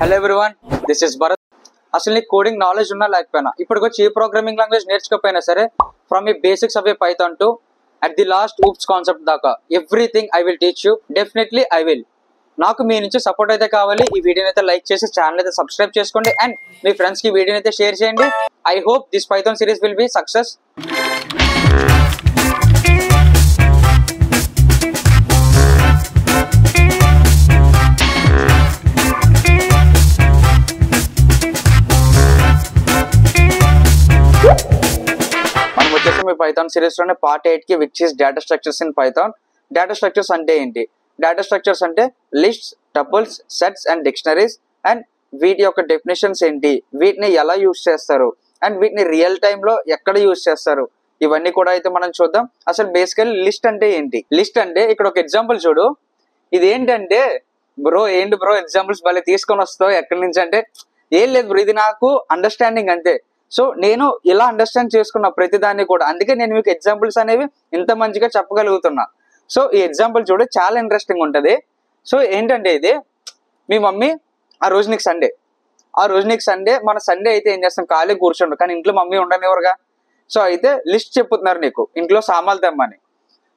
Hello everyone, this is Bharat. అసలు నీకు coding knowledge ఉన్నా లేకపోయినా ఇప్పటికొచ్చి ఏ ప్రోగ్రామింగ్ లాంగ్వేజ్ నేర్చుకోకపోయినా సరే ఫ్రమ్ ఈ basics of a Python to at the last oops concept దాకా everything I will teach you. Definitely I will. నాకు మీ నుంచి సపోర్ట్ అయితే కావాలి. ఈ వీడియోని అయితే లైక్ చేసి ఛానల్ అయితే సబ్స్క్రైబ్ చేసుకోండి అండ్ మీ ఫ్రెండ్స్ కి వీడియోని అయితే షేర్ చేయండి. I hope this Python series will be success. Me Python series లోనే పార్ట్ 8 కి which is data structures in Python. Data structures అంటే ఏంటి? డేటా స్ట్రక్చర్స్ అంటే lists, tuples, sets and dictionaries and వీటి యొక్క డెఫినేషన్స్ ఏంటి, వీటిని ఎలా యూజ్ చేస్తారు అండ్ వీటిని రియల్ టైమ్ లో ఎక్కడ యూజ్ చేస్తారు, ఇవన్నీ కూడా అయితే మనం చూద్దాం. అసలు బేసికల్లీ లిస్ట్ అంటే ఏంటి? లిస్ట్ అంటే ఇక్కడ ఒక ఎగ్జాంపుల్ చూడు. ఇది ఏంటంటే బ్రో ఎగ్జాంపుల్స్ భలే తీసుకొని వస్తావు ఎక్కడి నుంచి అంటే ఏం లేదు బ్రో, ఇది నాకు అండర్స్టాండింగ్ అంతే. సో నేను ఇలా అండర్స్టాండ్ చేసుకున్న ప్రతిదాన్ని కూడా, అందుకే నేను మీకు ఎగ్జాంపుల్స్ అనేవి ఇంత మంచిగా చెప్పగలుగుతున్నా. సో ఈ ఎగ్జాంపుల్ చూడు, చాలా ఇంట్రెస్టింగ్ ఉంటుంది. సో ఏంటంటే ఇది మీ మమ్మీ ఆ రోజు నీకు సండే మన సండే అయితే ఏం చేస్తాం, ఖాళీ కూర్చోండు, కానీ ఇంట్లో మమ్మీ ఉండనివ్వరుగా. సో అయితే లిస్ట్ చెప్పుతున్నారు నీకు ఇంట్లో సామాన్లు తెమ్మని.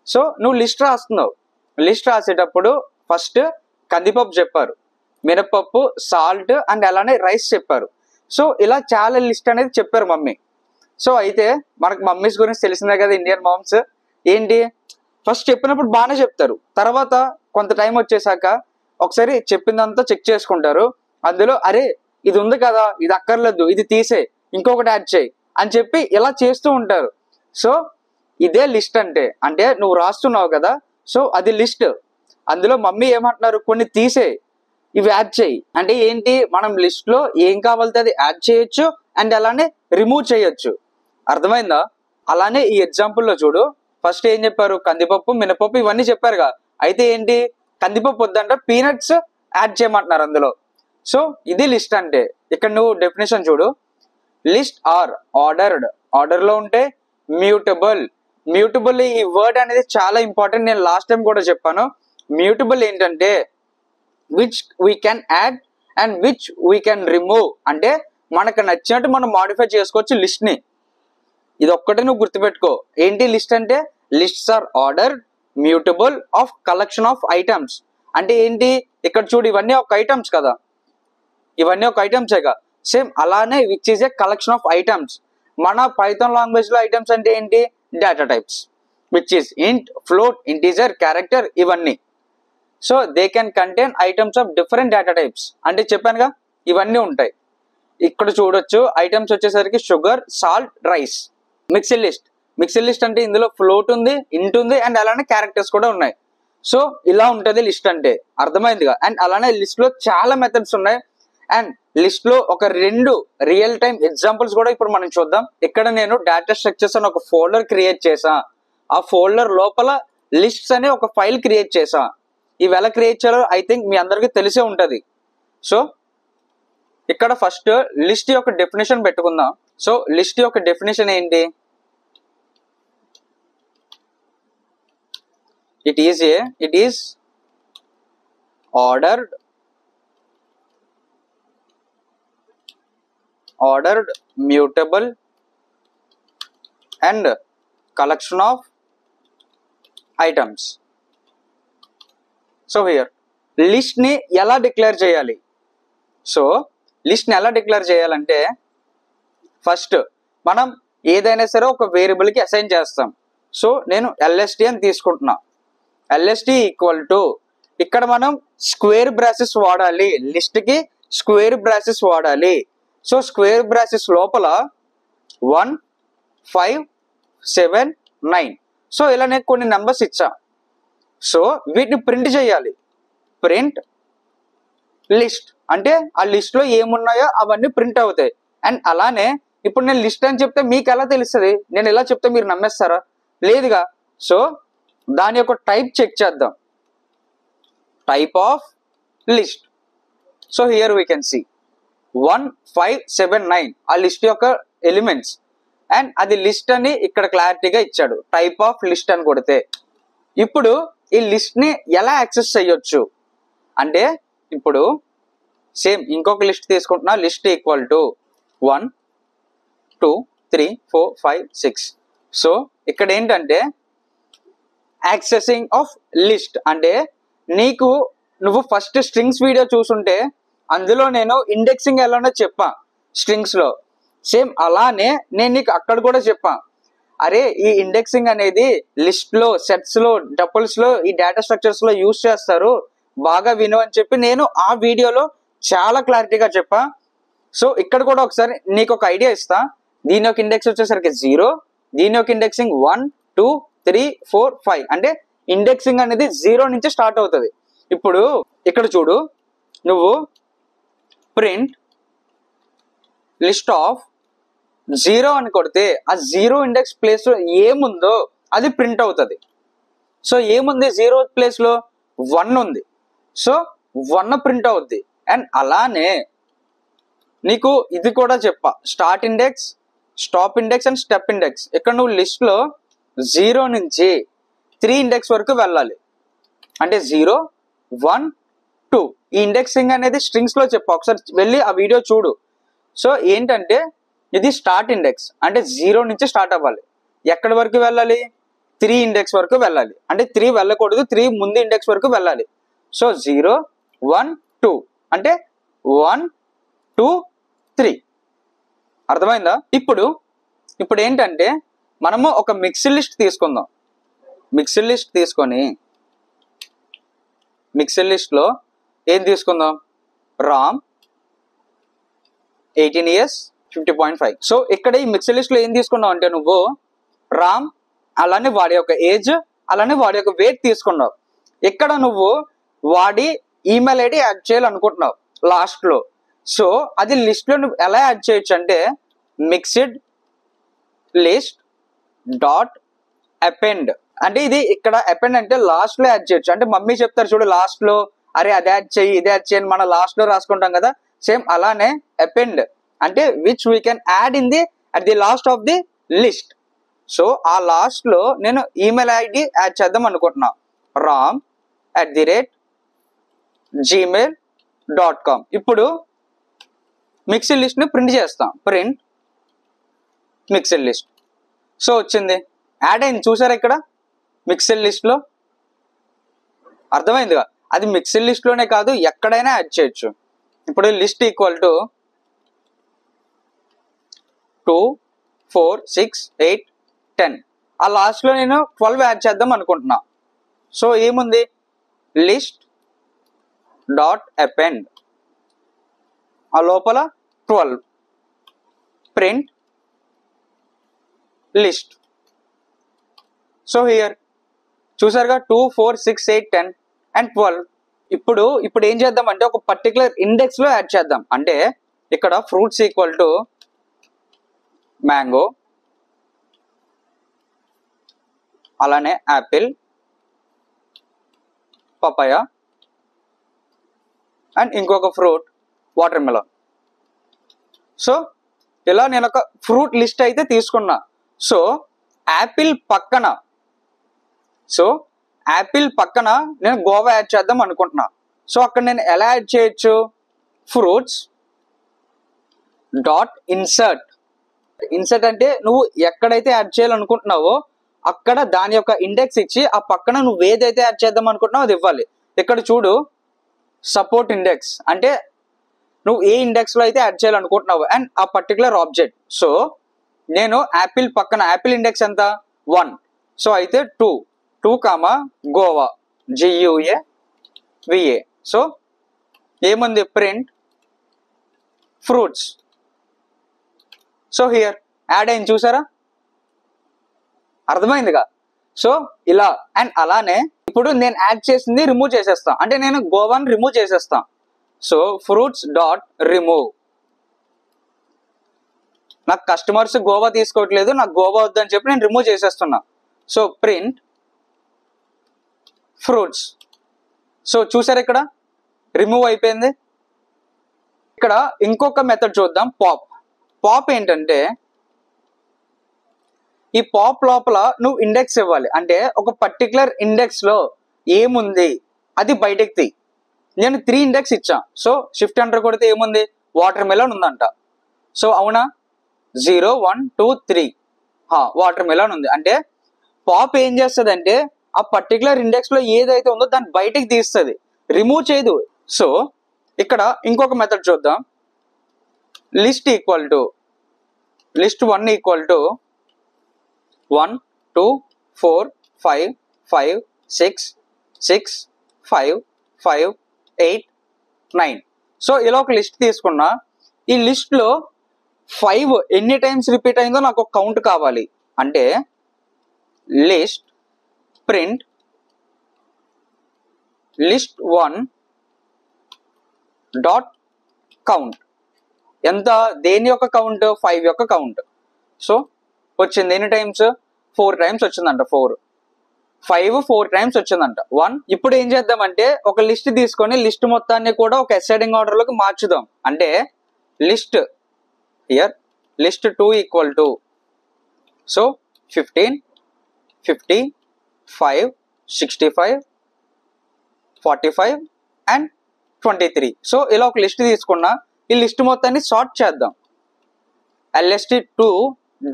సో నువ్వు లిస్ట్ రాస్తున్నావు. లిస్ట్ రాసేటప్పుడు ఫస్ట్ కందిపప్పు చెప్పారు, మినపప్పు, సాల్ట్ అండ్ అలానే రైస్ చెప్పారు. సో ఇలా చాలా లిస్ట్ అనేది చెప్పారు మమ్మీ. సో అయితే మనకు మమ్మీస్ గురించి తెలిసిందే కదా, ఇండియన్ మామ్స్ ఏంటి ఫస్ట్ చెప్పినప్పుడు బాగానే చెప్తారు, తర్వాత కొంత టైం వచ్చేసాక ఒకసారి చెప్పిందంతా చెక్ చేసుకుంటారు. అందులో అరే ఇది ఉంది కదా, ఇది అక్కర్లేదు, ఇది తీసే, ఇంకొకటి యాడ్ చేయి అని చెప్పి ఇలా చేస్తూ ఉంటారు. సో ఇదే లిస్ట్ అంటే నువ్వు రాస్తున్నావు కదా, సో అది లిస్ట్. అందులో మమ్మీ ఏమంటున్నారు, కొన్ని తీసే, ఇవి యాడ్ చేయి అంటే ఏంటి, మనం లిస్ట్ లో ఏం కావాలితే అది యాడ్ చేయొచ్చు అండ్ అలానే రిమూవ్ చేయొచ్చు. అర్థమైందా? అలానే ఈ ఎగ్జాంపుల్ లో చూడు, ఫస్ట్ ఏం చెప్పారు, కందిపప్పు, మినపప్పు ఇవన్నీ చెప్పారుగా. అయితే ఏంటి, కందిపప్పు వద్దంటే పీనట్స్ యాడ్ చేయమంటున్నారు అందులో. సో ఇది లిస్ట్ అంటే. ఇక్కడ నువ్వు డెఫినేషన్ చూడు, లిస్ట్ ఆర్ ఆర్డర్డ్, ఆర్డర్ లో ఉంటే మ్యూటబుల్. ఈ వర్డ్ అనేది చాలా ఇంపార్టెంట్, నేను లాస్ట్ టైం కూడా చెప్పాను. మ్యూటబుల్ ఏంటంటే which we can add and which we can remove, అంటే మనకు నచ్చినట్టు మనం మాడిఫై చేసుకోవచ్చు లిస్ట్ ని. ఇది ఒక్కటే నువ్వు గుర్తుపెట్టుకో. ఏంటి లిస్ట్ అంటే, lists are order mutable of collection of items. అంటే ఏంటి, ఇక్కడ చూడు ఇవన్నీ ఒక ఐటమ్స్ కదా, ఇవన్నీ ఒక ఐటమ్సేగా. సేమ్ అలానే which is a collection of items. మన పైథాన్ లాంగ్వేజ్ లో ఐటమ్స్ అంటే ఏంటి, డేటా టైప్స్, విచ్ ఈస్ ఇంట్, ఫ్లోట్, ఇంటీజర్, క్యారెక్టర్ ఇవన్నీ. So they can contain items of different data types. అంటే చెప్పానుగా ఇవన్నీ ఉంటాయి. ఇక్కడ చూడొచ్చు ఐటమ్స్ వచ్చేసరికి sugar, salt, rice. Mixed list అంటే ఇందులో ఫ్లోట్ ఉంది, ఇంట్ ఉంది అండ్ అలానే క్యారెక్టర్స్ కూడా ఉన్నాయి. సో ఇలా ఉంటది లిస్ట్ అంటే, అర్థమైందిగా. అండ్ అలానే లిస్ట్ లో చాలా మెథడ్స్ ఉన్నాయి. అండ్ లిస్ట్ లో ఒక 2 రియల్ టైమ్ ఎగ్జాంపుల్స్ కూడా ఇప్పుడు మనం చూద్దాం. ఇక్కడ నేను డేటా స్ట్రక్చర్స్ అని ఒక ఫోల్డర్ క్రియేట్ చేసా. ఆ ఫోల్డర్ లోపల లిస్ట్స్ అనే ఒక ఫైల్ క్రియేట్ చేసా. ఇవి ఎలా క్రియేట్ చేయాలో ఐ థింక్ మీ అందరికీ తెలిసే ఉంటది. సో ఇక్కడ ఫస్ట్ లిస్ట్ యొక్క డెఫినేషన్ పెట్టుకుందాం. సో లిస్ట్ యొక్క డెఫినేషన్ ఏంటి, it is ordered mutable and collection of items. So here list ని ఎలా డిక్లేర్ చేయాలి? సో లిస్ట్ ని ఎలా డిక్లేర్ చేయాలంటే, ఫస్ట్ మనం ఏదైనా సరే ఒక వేరియబుల్ కి అసైన్ చేస్తాం. సో నేను LST అని తీసుకుంటున్నా. LST ఈక్వల్ టు, ఇక్కడ మనం స్క్వేర్ బ్రాసెస్ వాడాలి, లిస్ట్ కి స్క్వేర్ బ్రాసెస్ వాడాలి. సో స్క్వేర్ బ్రాసెస్ లోపల 1, 5, 7, 9. సో ఇలా నేను కొన్ని నెంబర్స్ ఇచ్చా. సో వీటిని ప్రింట్ చేయాలి. ప్రింట్ లిస్ట్ అంటే ఆ లిస్ట్ లో ఏమున్నాయో అవన్నీ ప్రింట్ అవుతాయి. అండ్ అలానే ఇప్పుడు నేను లిస్ట్ అని చెప్తే మీకు ఎలా తెలుస్తుంది, నేను ఎలా చెప్తే మీరు నమ్మేస్తారా? లేదుగా. సో దాని యొక్క టైప్ చెక్ చేద్దాం, type of list. So here we can see 1, 5, 7, 9 ఆ లిస్ట్ యొక్క ఎలిమెంట్స్. అండ్ అది లిస్ట్ అని ఇక్కడ క్లారిటీగా ఇచ్చాడు. టైప్ ఆఫ్ లిస్ట్ అని కొడితే ఇప్పుడు ఈ లిస్ట్ ని ఎలా యాక్సెస్ చేయొచ్చు అంటే, ఇప్పుడు సేమ్ ఇంకొక లిస్ట్ తీసుకుంటున్నా, లిస్ట్ ఈక్వల్ టు 1 2 3 4 5 6. సో ఇక్కడ ఏంటంటే యాక్సెసింగ్ ఆఫ్ లిస్ట్ అంటే నువ్వు ఫస్ట్ స్ట్రింగ్స్ వీడియో చూసుంటే అందులో నేను ఇండెక్సింగ్ ఎలానో చెప్పా స్ట్రింగ్స్ లో. సేమ్ అలానే నేను నీకు అక్కడ కూడా చెప్పా, అరే ఈ ఇండెక్సింగ్ అనేది లిస్ట్ లో, సెట్స్ లో, టపుల్స్ లో, ఈ డేటా స్ట్రక్చర్స్ లో యూజ్ చేస్తారు, బాగా విను అని చెప్పి నేను ఆ వీడియోలో చాలా క్లారిటీగా చెప్పా. సో ఇక్కడ కూడా ఒకసారి నీకు ఒక ఐడియా ఇస్తా. దీని యొక్క ఇండెక్స్ వచ్చేసరికి 0, దీని యొక్క ఇండెక్సింగ్ 1 2 3 4 5. అంటే ఇండెక్సింగ్ అనేది 0 నుంచి స్టార్ట్ అవుతుంది. ఇప్పుడు ఇక్కడ చూడు, నువ్వు ప్రింట్ లిస్ట్ ఆఫ్ 0 అని కొడితే ఆ 0 ఇండెక్స్ ప్లేస్ లో ఏముందో అది ప్రింట్ అవుతుంది. సో ఏముంది 0 ప్లేస్ లో 1 ఉంది, సో 1 ప్రింట్ అవుద్ది. అండ్ అలానే నీకు ఇది కూడా చెప్పా, start index, stop index and step index. ఇక్కడ నువ్వు లిస్ట్ లో 0 నుంచి 3 ఇండెక్స్ వరకు వెళ్ళాలి. అంటే 0 1 2 ఈ ఇండెక్సింగ్ అనేది స్ట్రింగ్స్ లో చెప్పా, ఒకసారి వెళ్ళి ఆ వీడియో చూడు. సో ఏంటంటే ఇది స్టార్ట్ ఇండెక్స్ అంటే 0 నుంచి స్టార్ట్ అవ్వాలి. ఎక్కడి వరకు వెళ్ళాలి? 3 ఇండెక్స్ వరకు వెళ్ళాలి. అంటే 3 వెళ్ళకూడదు, 3 ముందు ఇండెక్స్ వరకు వెళ్ళాలి. సో 0 1 2 అంటే 1 2 3. అర్థమైందా? ఇప్పుడు ఏంటంటే మనము ఒక మిక్స్డ్ లిస్ట్ తీసుకుందాం. మిక్స్డ్ లిస్ట్ తీసుకొని మిక్స్డ్ లిస్ట్ లో ఏం తీసుకుందాం? రామ్ 18 years 50.5. సో ఇక్కడ ఈ మిక్స్డ్ లిస్ట్ లో ఏం తీసుకున్నావు అంటే నువ్వు రామ్, అలానే వాడి యొక్క ఏజ్, అలానే వాడి యొక్క వెయిట్ తీసుకున్నావు. ఇక్కడ నువ్వు వాడి ఈమెయిల్ ఐడి యాడ్ చేయాలనుకుంటున్నావు లాస్ట్ లో. సో అది లిస్ట్ లో నువ్వు ఎలా యాడ్ చేయొచ్చు అంటే మిక్స్డ్ లిస్ట్ డాట్ అపెండ్. అంటే ఇది ఇక్కడ అపెండ్ అంటే లాస్ట్ లో యాడ్ చేయొచ్చు. అంటే మమ్మీ చెప్తారు చూడు లాస్ట్ లో, అరే అది యాడ్ చేయి, ఇది యాడ్ చేయని మనం లాస్ట్ లో రాసుకుంటాం కదా, సేమ్ అలానే అపెండ్ అంటే which we can add in the at the last of the list. So ఆ లాస్ట్ లో నేను ఈమెయిల్ ఐడి యాడ్ చేద్దాం అనుకుంటున్నా, ram@gmail.com. ఇప్పుడు మిక్స్డ్ లిస్ట్ ని ప్రింట్ చేస్తాం, ప్రింట్ మిక్స్డ్ లిస్ట్. సో వచ్చింది, యాడ్ అయింది. చూసారా ఇక్కడ మిక్స్డ్ లిస్ట్ లో? అర్థమైందిగా? అది మిక్స్డ్ లిస్ట్ లోనే కాదు, ఎక్కడైనా యాడ్ చేయొచ్చు. ఇప్పుడు లిస్ట్ ఈక్వల్ టు 2 4 6 8 10. ఆ లాస్ట్ లో నేను 12 యాడ్ చేద్దాం అనుకుంటున్నా. సో ఏముంది? లిస్ట్ డాట్ అపెండ్, ఆ లోపల 12 ప్రింట్ లిస్ట్. సో హియర్ చూసారుగా 2 4 6 8 10 అండ్ 12. ఇప్పుడు ఏం చేద్దాం అంటే ఒక పర్టికులర్ ఇండెక్స్ లో యాడ్ చేద్దాం. అంటే ఇక్కడ ఫ్రూట్స్ ఈక్వల్ టు మ్యాంగో, అలానే యాపిల్, పపాయ అండ్ ఇంకొక ఫ్రూట్ వాటర్ మెలన్. సో ఇలా నేను ఒక ఫ్రూట్ లిస్ట్ అయితే తీసుకున్నా. సో యాపిల్ పక్కన నేను గోవా యాడ్ చేద్దాం అనుకుంటున్నా. సో అక్కడ నేను ఎలా యాడ్ చేయొచ్చు? Fruits dot insert. ఇన్సర్ట్ అంటే నువ్వు ఎక్కడైతే యాడ్ చేయాలనుకుంటున్నావో అక్కడ దాని యొక్క ఇండెక్స్ ఇచ్చి ఆ పక్కన నువ్వు ఏదైతే యాడ్ చేద్దాం అనుకుంటున్నావు అది ఇవ్వాలి. ఇక్కడ చూడు, సపోర్ట్ ఇండెక్స్ అంటే నువ్వు ఏ ఇండెక్స్ లో అయితే యాడ్ చేయాలనుకుంటున్నావు అండ్ ఆ పర్టికులర్ ఆబ్జెక్ట్. సో నేను యాపిల్ పక్కన, యాపిల్ ఇండెక్స్ ఎంత? 1. సో అయితే 2 గోవా GUAVA. సో ఏముంది? Print fruits. So here add అయింది. చూసారా? అర్థమైందిగా? సో ఇలా. అండ్ అలానే ఇప్పుడు నేను యాడ్ చేసింది రిమూవ్ చేసేస్తా. అంటే నేను గోవాని రిమూవ్ చేసేస్తా. So fruits dot remove. నాకు కస్టమర్స్ గోవా తీసుకోవట్లేదు, నాకు గోవా వద్దని చెప్పి నేను రిమూవ్ చేసేస్తున్నా. So print fruits. సో చూసారు ఇక్కడ రిమూవ్ అయిపోయింది. ఇక్కడ ఇంకొక మెథడ్ చూద్దాం, పాప్ ఏంటంటే ఈ పాప్ లోపల నువ్వు ఇండెక్స్ ఇవ్వాలి. అంటే ఒక పర్టికులర్ ఇండెక్స్ లో ఏముంది అది బయటకు తీ. నేను 3 ఇండెక్స్ ఇచ్చా. సో షిఫ్ట్ ఎంటర్ కొడితే ఏముంది, వాటర్ మెలన్ ఉందంట. సో అవునా, 0 1 2 3 వాటర్ మెలన్ ఉంది. అంటే పాప్ ఏం చేస్తుంది అంటే ఆ పర్టికులర్ ఇండెక్స్ లో ఏదైతే ఉందో దాన్ని బయటికి తీస్తుంది, రిమూవ్ చేయదు. సో ఇక్కడ ఇంకొక మెథడ్ చూద్దాం. List equal to list 1 equal to 1 2 4 5 5 6 6 5 5 8 9. So ఇలా ఒక లిస్ట్ తీసుకున్నా. ఈ లిస్ట్ లో 5 ఎన్ని టైమ్స్ రిపీట్ అయిందో నాకు ఒక కౌంట్ కావాలి. అంటే list print list 1 dot count. ఎంత, దేని యొక్క కౌంట్, 5 యొక్క కౌంట్. సో వచ్చింది ఎన్ని టైమ్స్, 4 టైమ్స్ వచ్చిందంట. 5 4 టైమ్స్ వచ్చిందంట 1. ఇప్పుడు ఏం చేద్దామంటే ఒక లిస్ట్ తీసుకొని లిస్ట్ మొత్తాన్ని కూడా ఒక అసెండింగ్ ఆర్డర్ లోకి మార్చుదాం. అంటే list here list 2 equal to so 15 50 5 65 45 and 23. So ఇలా ఒక లిస్ట్ తీసుకున్నా. ఈ లిస్ట్ మొత్తాన్ని సార్ట్ చేద్దాం. lst2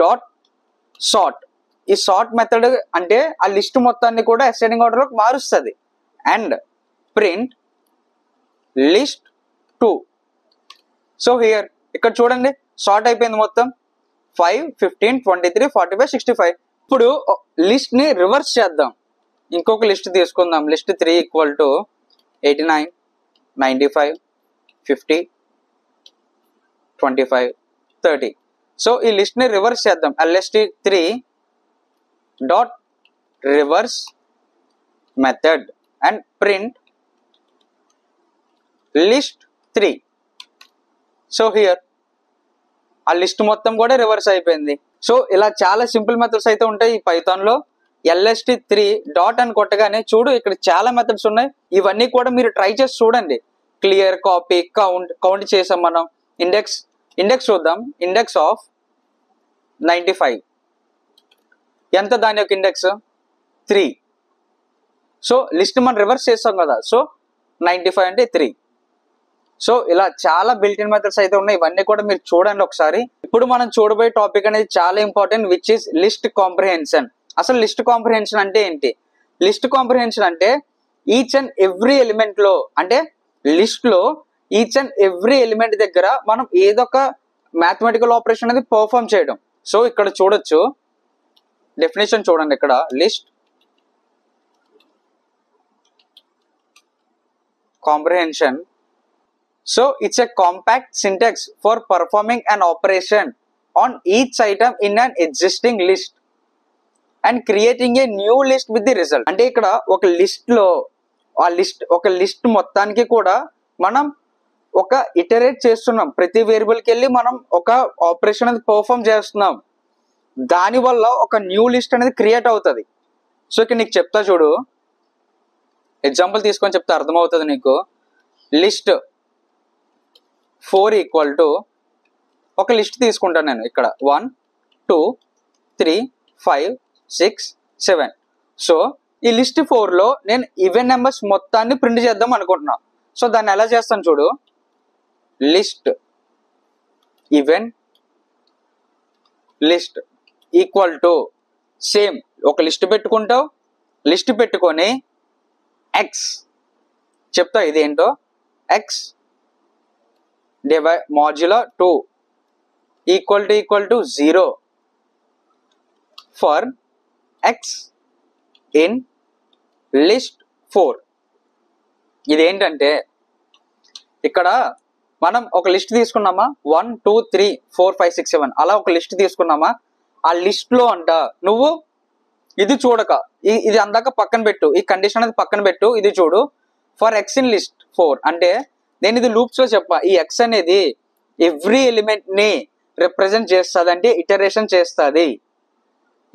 dot sort. ఈ సార్ట్ మెథడ్ అంటే ఆ లిస్ట్ మొత్తాన్ని కూడా అసెండింగ్ ఆర్డర్ లోకి మారుస్తుంది. And print list 2. So here ఇక్కడ చూడండి సార్ట్ అయిపోయింది మొత్తం 5 15 23 45 65. ఇప్పుడు లిస్ట్ ని రివర్స్ చేద్దాం. ఇంకొక లిస్ట్ తీసుకుందాం. List 3 equal to 89 95 50 25 30. సో ఈ లిస్ట్ ని రివర్స్ చేద్దాం. lst3 dot reverse method and print list 3. So here ఆ లిస్ట్ మొత్తం కూడా రివర్స్ అయిపోయింది. సో ఇలా చాలా సింపుల్ మెథడ్స్ అయితే ఉంటాయి ఈ పైథాన్ లో. lst3 డాట్ అని కొట్టగానే చూడు ఇక్కడ చాలా మెథడ్స్ ఉన్నాయి. ఇవన్నీ కూడా మీరు ట్రై చేసి చూడండి. క్లియర్, కాపీ, కౌంట్ చేసాం మనం. ఇండెక్స్ చూద్దాం. ఇండెక్స్ ఆఫ్ 95 ఎంత, దాని యొక్క ఇండెక్స్ 3. సో లిస్ట్ మనం రివర్స్ చేస్తాం కదా. సో 95 అంటే 3. సో ఇలా చాలా బిల్ట్ ఇన్ మెథడ్స్ అయితే ఉన్నాయి. ఇవన్నీ కూడా మీరు చూడండి ఒకసారి. ఇప్పుడు మనం చూడబోయే టాపిక్ అనేది చాలా important, which is list comprehension. అసలు లిస్ట్ కాంప్రిహెన్షన్ అంటే ఏంటి? లిస్ట్ కాంప్రిహెన్షన్ అంటే ఈచ్ అండ్ ఎవ్రీ ఎలిమెంట్ లో, అంటే లిస్ట్ లో ఈచ్ అండ్ ఎవ్రీ ఎలిమెంట్ దగ్గర మనం ఏదో ఒక మ్యాథమెటికల్ ఆపరేషన్ అనేది పర్ఫామ్ చేయడం. సో ఇక్కడ చూడొచ్చు, డెఫినేషన్ చూడండి. ఇక్కడ list comprehension. So it's a compact syntax for performing an operation on each item in an existing list and creating a new list with the result. అంటే ఇక్కడ ఒక list లో ఒక లిస్ట్ మొత్తానికి కూడా మనం ఒక ఇటరేట్ చేస్తున్నాం. ప్రతి వేరియబుల్ కి వెళ్ళి మనం ఒక ఆపరేషన్ అనేది పర్ఫామ్ చేస్తున్నాం. దానివల్ల ఒక న్యూ లిస్ట్ అనేది క్రియేట్ అవుతుంది. సో ఇక్కడ నీకు చెప్తా చూడు, ఎగ్జాంపుల్ తీసుకొని చెప్తే అర్థమవుతుంది నీకు. లిస్ట్ 4 ఈక్వల్ టు ఒక లిస్ట్ తీసుకుంటాను నేను. ఇక్కడ 1 2 3 5 6 7. సో ఈ లిస్ట్ 4 లో నేను ఈవెన్ నెంబర్స్ మొత్తాన్ని ప్రింట్ చేద్దాం అనుకుంటున్నా. సో దాన్ని ఎలా చేస్తాను చూడు. List even list equal to same ఒక లిస్ట్ పెట్టుకుంటావు. లిస్ట్ పెట్టుకొని ఎక్స్ చెప్తా ఇదేంటో, X modulo 2 equal to 0 for x in list 4. ఇదేంటంటే ఇక్కడ మనం ఒక లిస్ట్ తీసుకున్నామా, 1 2 3 4 5 6 7 అలా ఒక లిస్ట్ తీసుకున్నామా. ఆ లిస్ట్ లో అంట నువ్వు ఇది చూడక ఇది అందాక పక్కన పెట్టు, ఈ కండిషన్ అనేది పక్కన పెట్టు. ఇది చూడు, ఫర్ ఎక్స్ ఇన్ లిస్ట్ 4 అంటే నేను ఇది లూప్స్ లో చెప్పా. ఈ ఎక్స్ అనేది ఎవ్రీ ఎలిమెంట్ ని రిప్రజెంట్ చేస్తుంది, అంటే ఇటరేషన్ చేస్తుంది.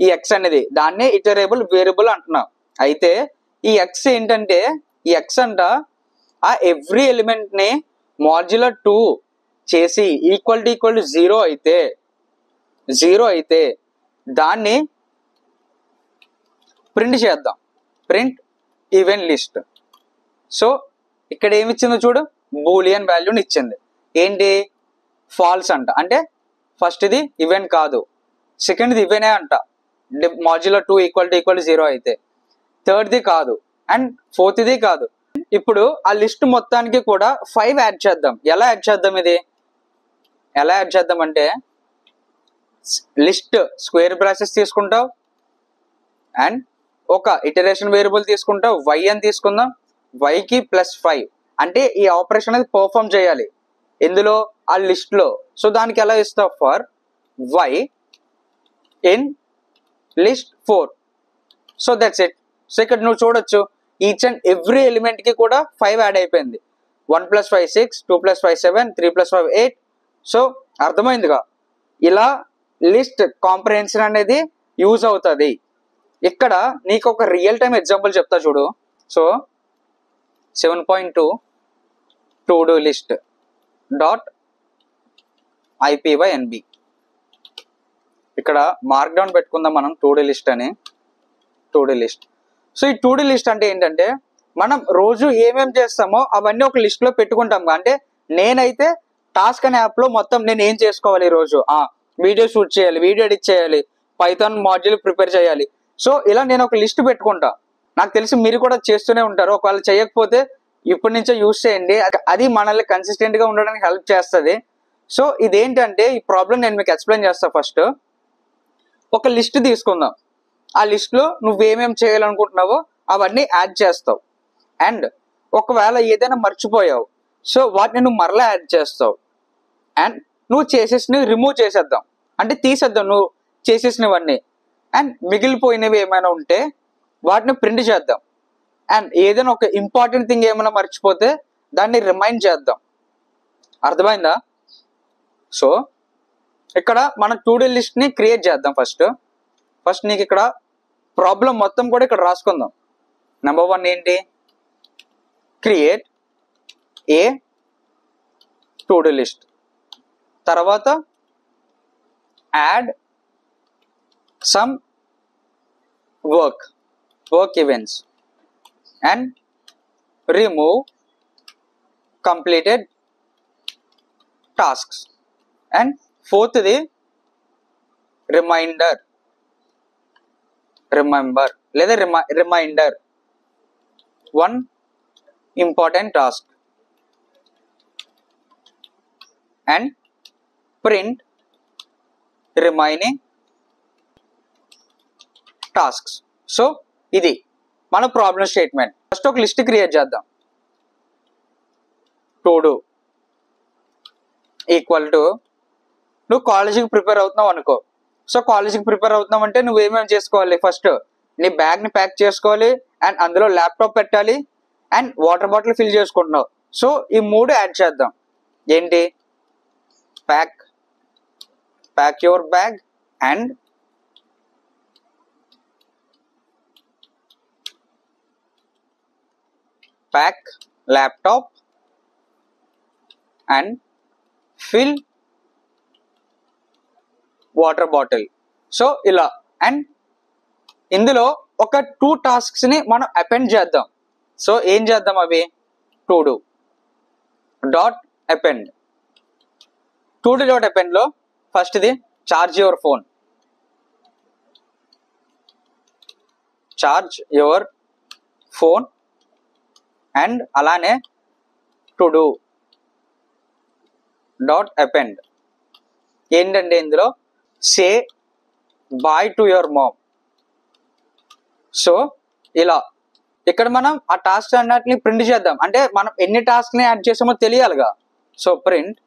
ఈ ఎక్స్ అనేది దాన్నే ఇటరేబుల్ వేరియబుల్ అంటున్నాం. అయితే ఈ ఎక్స్ ఏంటంటే, ఈ ఎక్స్ అంట ఆ ఎవ్రీ ఎలిమెంట్ ని మాడ్యులో 2 చేసి ఈక్వల్ టు 0 అయితే దాన్ని ప్రింట్ చేద్దాం. Print even list. సో ఇక్కడ ఏమి ఇచ్చిందో చూడు, బూలియన్ వాల్యూని ఇచ్చింది. ఏంటి? ఫాల్స్ అంట, అంటే ఫస్ట్ ఇది ఈవెన్ కాదు, సెకండ్ది ఈవెనే అంట మాడ్యులో 2 = 0 అయితే, థర్డ్ది కాదు, అండ్ ఫోర్త్ది కాదు. ఇప్పుడు ఆ లిస్ట్ మొత్తానికి కూడా 5 యాడ్ చేద్దాం. ఎలా యాడ్ చేద్దాం? ఎలా యాడ్ చేద్దాం అంటే, లిస్ట్ స్క్వేర్ బ్రాకెట్స్ తీసుకుంటావు అండ్ ఒక ఇటరేషన్ వేరియబుల్ తీసుకుంటావు, y అని తీసుకుందాం, yకి +5 అంటే ఈ ఆపరేషన్ అనేది పర్ఫామ్ చేయాలి ఎందులో? ఆ లిస్ట్ లో. సో దానికి ఎలా ఇస్తావు? For y in list 4. So that's it. So ఇక్కడ నువ్వు చూడొచ్చు, ఈచ్ అండ్ ఎవ్రీ ఎలిమెంట్ కి కూడా 5 యాడ్ అయిపోయింది. 1 + 5 6, 2 + 5 7, 3 + 5 8. సో అర్థమైందిగా, ఇలా లిస్ట్ కాంప్రహెన్షన్ అనేది యూజ్ అవుతుంది. ఇక్కడ నీకు ఒక రియల్ టైమ్ ఎగ్జాంపుల్ చెప్తా చూడు. So 7.2 to-do list dot IPYNB. ఇక్కడ మార్క్ డౌన్ పెట్టుకుందాం మనం, to-do list అని. to-do list. సో ఈ to-do list అంటే ఏంటంటే, మనం రోజు ఏమేమి చేస్తామో అవన్నీ ఒక లిస్ట్ లో పెట్టుకుంటాం. అంటే నేనైతే టాస్క్ అనే యాప్ లో మొత్తం నేను ఏం చేసుకోవాలి ఈ రోజు, వీడియో షూట్ చేయాలి, వీడియో ఎడిట్ చేయాలి, పైథాన్ మాడ్యూల్ ప్రిపేర్ చేయాలి. సో ఇలా నేను ఒక లిస్ట్ పెట్టుకుంటా. నాకు తెలిసి మీరు కూడా చేస్తూనే ఉంటారు. ఒకవేళ చేయకపోతే ఇప్పటి నుంచే యూజ్ చేయండి, అది మనల్ని కన్సిస్టెంట్ గా ఉండడానికి హెల్ప్ చేస్తుంది. సో ఇదేంటంటే, ఈ ప్రాబ్లం నేను మీకు ఎక్స్ప్లెయిన్ చేస్తా. ఫస్ట్ ఒక లిస్ట్ తీసుకుందాం. ఆ లిస్ట్ లో నువ్వేమేమి చేయాలనుకుంటున్నావో అవన్నీ యాడ్ చేస్తావు. అండ్ ఒకవేళ ఏదైనా మర్చిపోయావు, సో వాటిని నువ్వు మరలా యాడ్ చేస్తావు. అండ్ నువ్వు చేసేసినవి రిమూవ్ చేసేద్దాం, అంటే తీసేద్దాం నువ్వు చేసేసినవన్నీ. అండ్ మిగిలిపోయినవి ఏమైనా ఉంటే వాటిని ప్రింట్ చేద్దాం. అండ్ ఏదైనా ఒక ఇంపార్టెంట్ థింగ్ ఏమైనా మర్చిపోతే దాన్ని రిమైండ్ చేద్దాం. అర్థమైందా? సో ఇక్కడ మనం to-do లిస్ట్ ని క్రియేట్ చేద్దాం. ఫస్ట్ నీకు ఇక్కడ ప్రాబ్లం మొత్తం కూడా ఇక్కడ రాసుకుందాం. నెంబర్ 1 ఏంటి? Create a to-do list. తర్వాత add some work events and remove completed tasks. And ఫోర్త్ది రిమైండర్ లేదా reminder 1 important task and print remaining tasks. So ఇది మన ప్రాబ్లం స్టేట్మెంట్. ఫస్ట్ ఒక లిస్ట్ క్రియేట్ చేద్దాం. టు డూ ఈక్వల్ టు, నువ్వు కాలేజీకి prepare అవుతున్నావు అనుకో. సో కాలేజీకి ప్రిపేర్ అవుతున్నావు అంటే నువ్వు ఏమేమి చేసుకోవాలి? ఫస్ట్ నీ బ్యాగ్ ని ప్యాక్ చేసుకోవాలి, అండ్ అందులో ల్యాప్టాప్ పెట్టాలి, అండ్ వాటర్ బాటిల్ ఫిల్ చేసుకుంటున్నావు. సో ఈ 3 యాడ్ చేద్దాం. ఏంటి? Pack your bag and pack laptop and fill water bottle. So ఇలా. అండ్ ఇందులో ఒక 2 టాస్క్స్ ని మనం అపెండ్ చేద్దాం. సో ఏం చేద్దాం? అవి to do dot append. to do dot append లో ఫస్ట్ ఇది చార్జ్ యువర్ ఫోన్ అండ్ అలానే to do డాట్ అపెండ్. ఏంటంటే ఇందులో say bye to your mom. So ఇలా ఇక్కడ మనం ఆ టాస్క్ అన్నిటిని ప్రింట్ చేద్దాం. అంటే మనం ఎన్ని టాస్క్ ని యాడ్ చేసామో తెలియాలిగా. So print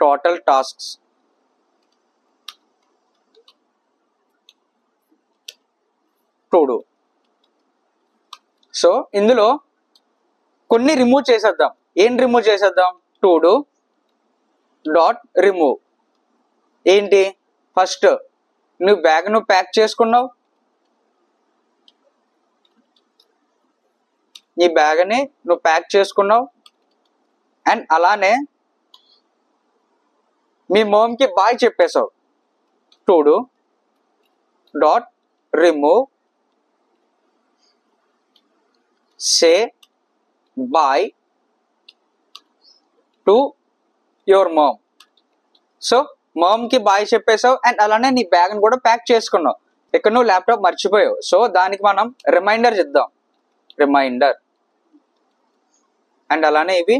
total tasks to do. So ఇందులో కొన్ని రిమూవ్ చేసేద్దాం. ఏం రిమూవ్ చేసేద్దాం? to do dot remove. ఏంటి? ఫస్ట్ నువ్వు బ్యాగ్ నువ్వు ప్యాక్ చేసుకున్నావు, నీ బ్యాగ్ని నువ్వు ప్యాక్ చేసుకున్నావు, అండ్ అలానే మీ మోమ్కి బాయ్ చెప్పేశావు. to do dot remove say bye to your mom. So మామ్కి బాయ్ చెప్పేసావు అండ్ అలానే నీ బ్యాగ్ని కూడా ప్యాక్ చేసుకున్నావు. ఇక్కడ నువ్వు ల్యాప్టాప్ మర్చిపోయావు. సో దానికి మనం రిమైండర్ చేద్దాం, రిమైండర్. అండ్ అలానే ఇవి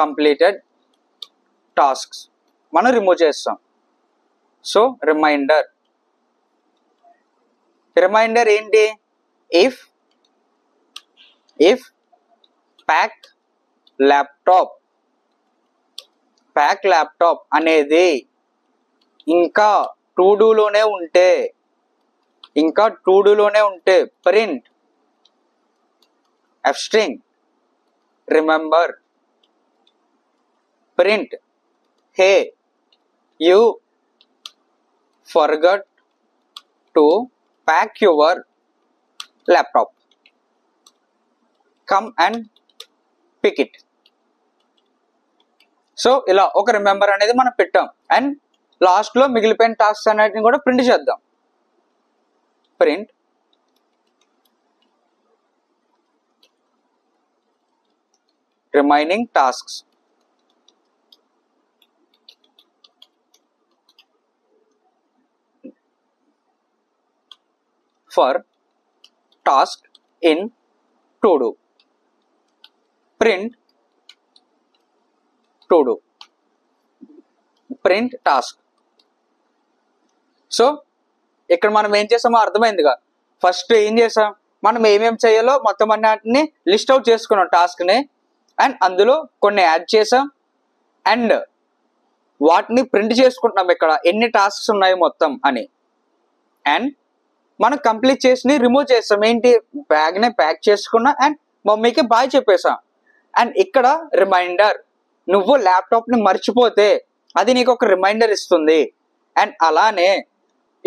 కంప్లీటెడ్ టాస్క్స్ మనం రిమూవ్ చేస్తాం. So reminder. రిమైండర్ ఏంటి? ఇఫ్ ప్యాక్ ల్యాప్టాప్ అనేది ఇంకా టు డూలోనే ఉంటే print F string remember print hey you forgot to pack your laptop, come and pick it. So ఇలా ఒక రిమెంబర్ అనేది మనం పెట్టాం. అండ్ లాస్ట్ లో మిగిలిపోయిన టాస్క్స్ అన్నిటిని కూడా ప్రింట్ చేద్దాం. Print remaining tasks. For task in to do, print to do, print task. So ఇక్కడ మనం ఏం చేసామో అర్థమైందిగా. ఫస్ట్ ఏం చేసాం, మనం ఏమేమి చేయాలో మొత్తం అన్నిటిని లిస్ట్ అవుట్ చేసుకున్నాం టాస్క్ని. అండ్ అందులో కొన్ని యాడ్ చేసాం అండ్ వాటిని ప్రింట్ చేసుకుంటున్నాం ఇక్కడ ఎన్ని టాస్క్స్ ఉన్నాయి మొత్తం అని. అండ్ మనం కంప్లీట్ చేసి రిమూవ్ చేస్తాం. ఏంటి, బ్యాగ్ని ప్యాక్ చేసుకున్నా అండ్ మమ్మీకి బాయ్ చెప్పేసాం. అండ్ ఇక్కడ రిమైండర్, నువ్వు ల్యాప్టాప్ని మర్చిపోతే అది నీకు ఒక రిమైండర్ ఇస్తుంది. అండ్ అలానే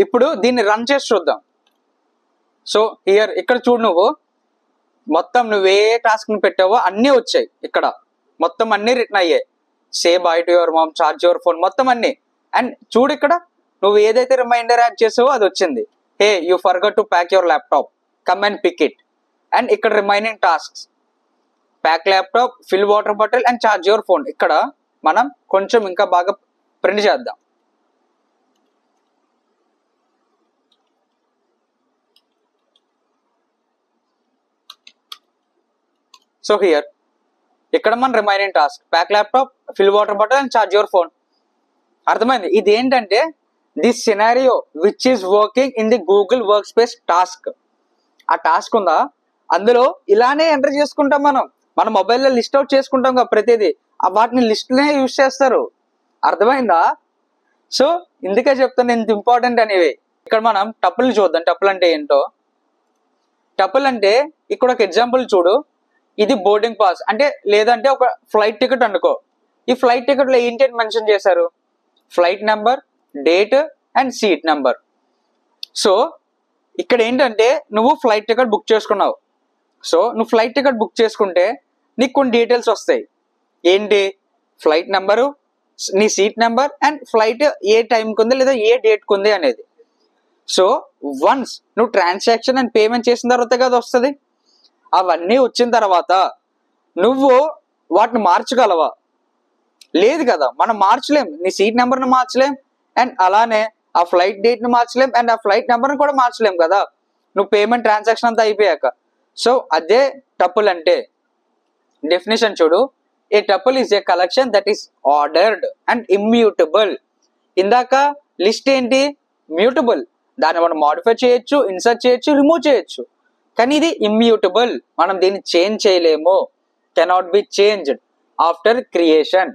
ఇప్పుడు దీన్ని రన్ చేసి చూద్దాం. సో ఇక్కడ చూడు, నువ్వు మొత్తం నువ్వే టాస్క్ని పెట్టావో అన్నీ వచ్చాయి ఇక్కడ, మొత్తం అన్నీ రిటర్న్ అయ్యాయి. Say bye to your mom, charge your phone, మొత్తం అన్నీ. అండ్ చూడు ఇక్కడ నువ్వు ఏదైతే రిమైండర్ యాడ్ చేసావో అది వచ్చింది. Hey you forgot to pack your laptop, come and pick it. And ఇక్కడ remaining tasks pack laptop, fill water bottle and charge your phone. ఇక్కడ మనం కొంచెం ఇంకా బాగా ప్రింట్ చేద్దాం. సో హియర్ ఇక్కడ మన remaining task pack laptop, fill water bottle and charge your phone. అర్థమైంది? ఇది ఏంటంటే this scenario which is working in the Google work space task. ఆ టాస్క్ ఉందా, అందులో ఇలానే ఎంటర్ చేసుకుంటాం. మన మొబైల్లో లిస్ట్ అవుట్ చేసుకుంటాం కదా ప్రతిదీ, వాటిని లిస్ట్నే యూజ్ చేస్తారు. అర్థమైందా? సో ఇందుకే చెప్తాను ఇంత ఇంపార్టెంట్ అనేవి. ఇక్కడ మనం టపుల్ చూద్దాం. టపుల్ అంటే ఏంటో. టపుల్ అంటే ఇక్కడ ఒక ఎగ్జాంపుల్ చూడు. ఇది బోర్డింగ్ పాస్ అంటే లేదంటే ఒక ఫ్లైట్ టికెట్ అనుకో. ఈ ఫ్లైట్ టికెట్ లో ఏంటి అని మెన్షన్ చేశారు, flight number, date and seat number. So ఇక్కడ ఏంటంటే నువ్వు ఫ్లైట్ టికెట్ బుక్ చేసుకున్నావు. సో నువ్వు ఫ్లైట్ టికెట్ బుక్ చేసుకుంటే నీకు కొన్ని డీటెయిల్స్ వస్తాయి. ఏంటి, ఫ్లైట్ నెంబరు, నీ సీట్ నెంబర్ అండ్ ఫ్లైట్ ఏ టైంకి ఉంది లేదా ఏ డేట్కి ఉంది అనేది. సో వన్స్ నువ్వు ట్రాన్సాక్షన్ అండ్ పేమెంట్ చేసిన తర్వాత కదా వస్తుంది. అవన్నీ వచ్చిన తర్వాత నువ్వు వాటిని మార్చగలవా? లేదు కదా, మనం మార్చలేం. నీ సీట్ నెంబర్ని మార్చలేం అండ్ అలానే ఆ ఫ్లైట్ డేట్ని మార్చలేం అండ్ ఆ ఫ్లైట్ నెంబర్ని కూడా మార్చలేం కదా నువ్వు పేమెంట్ ట్రాన్సాక్షన్ అంతా అయిపోయాక. సో అదే టపుల్ అంటే. డెఫినేషన్ చూడు, a tuple is a collection that is ordered and immutable. ఇందాక లిస్ట్ ఏంటి, మ్యూటబుల్, దాన్ని మనం మాడిఫై చేయొచ్చు, ఇన్సర్ట్ చేయొచ్చు, రిమూవ్ చేయొచ్చు. కానీ ఇది ఇమ్యూటబుల్, మనం దీన్ని చేంజ్ చేయలేము. Cannot be changed after creation.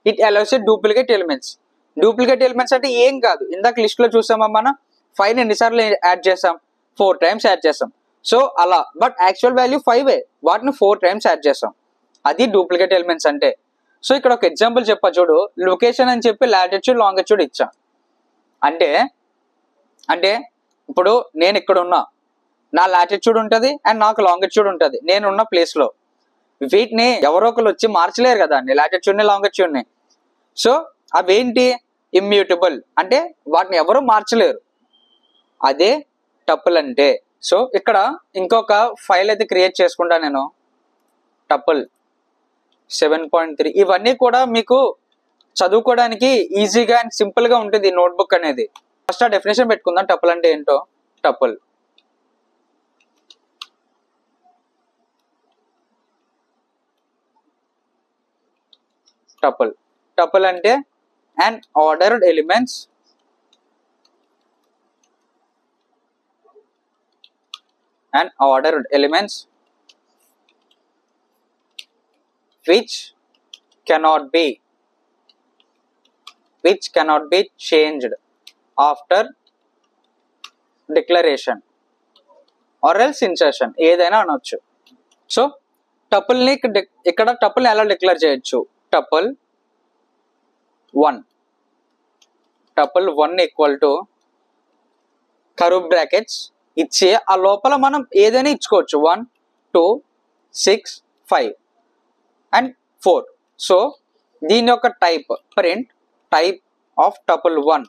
It allows duplicate elements. Duplicate elements అంటే ఏం కాదు, ఇందాక లిస్ట్ లో చూసామా మనం 5 ఎన్నిసార్లు యాడ్ చేసాం, 4 టైమ్స్ యాడ్ చేసాం. సో అలా, బట్ యాక్చువల్ వాల్యూ 5, వాటిని 4 టైమ్స్ యాడ్ చేసాం. అది డూప్లికేట్ ఎలిమెంట్స్ అంటే. సో ఇక్కడ ఒక ఎగ్జాంపుల్ చెప్పా చూడు. లొకేషన్ అని చెప్పి లాటిట్యూడ్ లాంగిట్యూడ్ ఇచ్చా. అంటే ఇప్పుడు నేను ఇక్కడ ఉన్నా, నా లాటిట్యూడ్ ఉంటుంది అండ్ నాకు లాంగిట్యూడ్ ఉంటుంది నేనున్న ప్లేస్లో. వీటిని ఎవరో ఒకరు వచ్చి మార్చలేరు కదా, లాటిట్యూడ్ని లాంగిట్యూడ్ని. సో అవేంటి, ఇమ్యూటబుల్ అంటే వాటిని ఎవరు మార్చలేరు, అదే టపుల్ అంటే. సో ఇక్కడ ఇంకొక ఫైల్ అయితే క్రియేట్ చేసుకుంటా నేను, టపుల్ 7.3. ఇవన్నీ కూడా మీకు చదువుకోవడానికి ఈజీగా అండ్ సింపుల్ గా ఉంటుంది నోట్బుక్ అనేది. ఫస్ట్ ఆ డెఫినేషన్ పెట్టుకుందాం, టపుల్ అంటే ఏంటో. టపుల్ టపుల్ టపుల్ అంటే an ordered elements which cannot be changed after declaration or else insertion, ఏదైనా అనొచ్చు. సో టపుల్ ని ఇక్కడ టపుల్ ని ఎలా డిక్లేర్ చేయొచ్చు, tuple 1 equal to curve brackets ఇచ్చి ఆ లోపల మనం ఏదైనా ఇచ్చుకోవచ్చు, 1 2 6 5 అండ్ 4. సో దీని యొక్క type print type of tuple 1.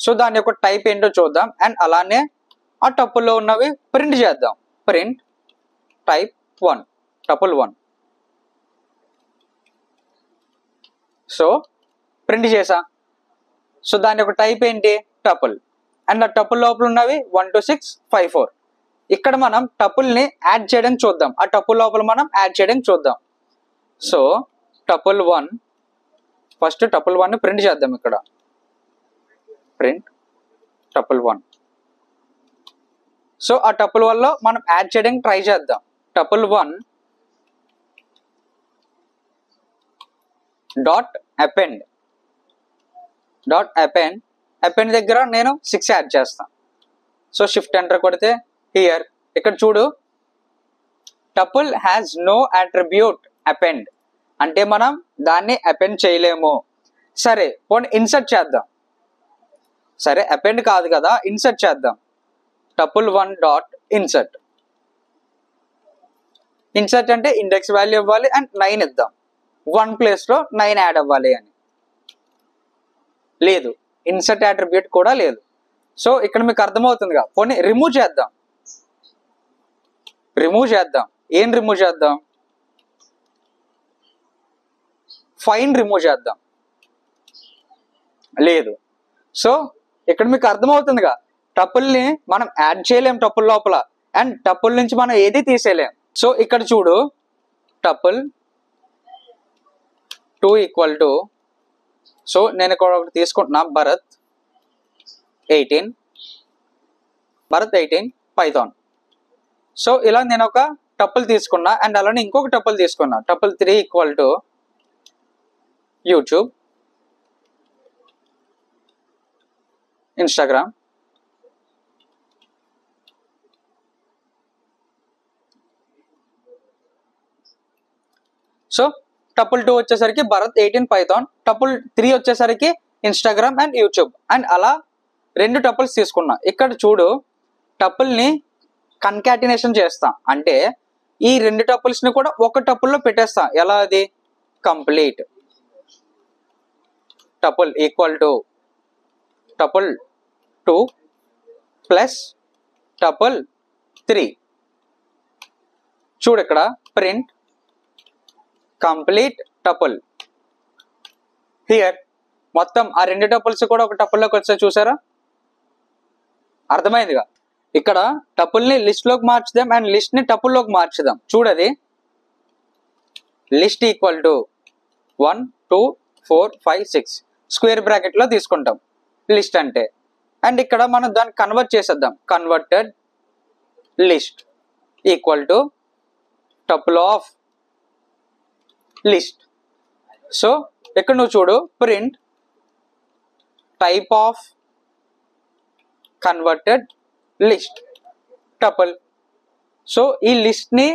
So దాని యొక్క టైప్ ఏంటో చూద్దాం అండ్ అలానే ఆ టపుల్లో ఉన్నవి ప్రింట్ చేద్దాం. Print type 1 tuple 1. So print చేసా. సో దాని యొక్క టైప్ ఏంటి, టపుల్. అండ్ ఆ టపుల్ లోపల ఉన్నవి 1 2 6 5 4. ఇక్కడ మనం టపుల్ ని యాడ్ చేయడం చూద్దాం, ఆ టపుల్ లోపల మనం యాడ్ చేయడం చూద్దాం. సో టపుల్ 1 ఫస్ట్ టపుల్ 1 ని ప్రింట్ చేద్దాం. ఇక్కడ ప్రింట్ టపుల్ 1. సో ఆ టపుల్ 1 లో మనం యాడ్ చేయడానికి ట్రై చేద్దాం. టపుల్ 1 డాట్ అపెండ్ అపెండ్ దగ్గర నేను 6 యాడ్ చేస్తాను. సో షిఫ్ట్ ఎంటర్ కొడితే హియర్ ఇక్కడ చూడు, tuple has no attribute append అంటే మనం దాన్ని అపెండ్ చేయలేము. సరే పోనీ ఇన్సర్ట్ చేద్దాం. సరే అపెండ్ కాదు కదా, ఇన్సర్ట్ చేద్దాం. టపుల్ 1 డాట్ ఇన్సర్ట్ అంటే ఇండెక్స్ వాల్యూ ఇవ్వాలి అండ్ 9 ఇద్దాం. 1 ప్లేస్ లో 9 యాడ్ అవ్వాలి అని లేదు, ఇన్సర్ట్ అట్రిబ్యూట్ కూడా లేదు. సో ఇక్కడ మీకు అర్థమవుతుందిగా. పోనీ రిమూవ్ చేద్దాం. ఏం రిమూవ్ చేద్దాం, ఫైన్ రిమూవ్ చేద్దాం. లేదు. సో ఇక్కడ మీకు అర్థమవుతుందిగా, టపుల్ ని మనం యాడ్ చేయలేం టపుల్ లోపల అండ్ టపుల్ నుంచి మనం ఏది తీసేయలేం. సో ఇక్కడ చూడు, టపుల్ 2 ఈక్వల్ టు, సో నేను ఇక్కడ ఒకటి తీసుకుంటున్నా, భరత్ 18 పైథాన్. సో ఇలా నేను ఒక టపుల్ తీసుకున్నా అండ్ అలానే ఇంకొక టపుల్ తీసుకున్నా. Tuple 3 equal to YouTube, Instagram, so tuple 2 వచ్చేసరికి భరత్ 18 పైథాన్, టపుల్ 3 వచ్చేసరికి ఇన్స్టాగ్రామ్ అండ్ యూట్యూబ్. అండ్ అలా 2 టపుల్స్ తీసుకున్నా. ఇక్కడ చూడు, టపుల్ ని కన్కాటినేషన్ చేస్తా అంటే ఈ 2 టపుల్స్ ని కూడా ఒక టపుల్లో పెట్టేస్తా. ఎలా అది, complete tuple equal to tuple 2 plus tuple 3. చూడు ఇక్కడ ప్రింట్ కంప్లీట్ టపుల్. హియర్ మొత్తం ఆ 2 టపుల్స్ కూడా ఒక టపుల్లోకి వచ్చాయి, చూసారా? అర్థమైందిగా. ఇక్కడ టపుల్ ని లిస్ట్ లోకి మార్చుదాం అండ్ లిస్ట్ ని టపుల్ లోకి మార్చుదాం. చూడది, list equal to 1 2 4 5 6 square bracket లో తీసుకుంటాం లిస్ట్ అంటే. అండ్ ఇక్కడ మనం దాన్ని కన్వర్ట్ చేసేద్దాం. Converted list equal to tuple of list. So ఇక్కడ నువ్వు చూడు, print type of converted list tuple. So ఈ లిస్ట్ ని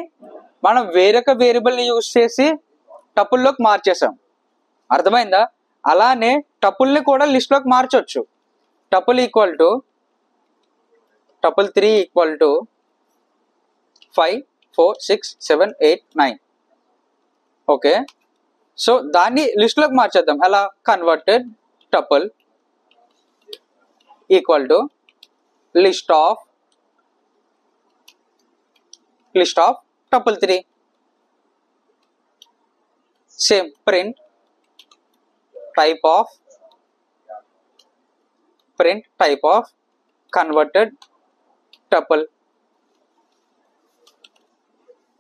మనం వేరొక వేరియబుల్ ని యూజ్ చేసి టపుల్లోకి మార్చేసాం. అర్థమైందా? అలానే టపుల్ ని కూడా లిస్ట్ లోకి మార్చొచ్చు. Tuple equal to tuple 3 equal to 5 4 6 7 8 9. Okay, so దాన్ని లిస్ట్ లోకి మార్చేద్దాం. ఎలా, converted tuple equal to list of tuple 3. Same print type of converted tuple.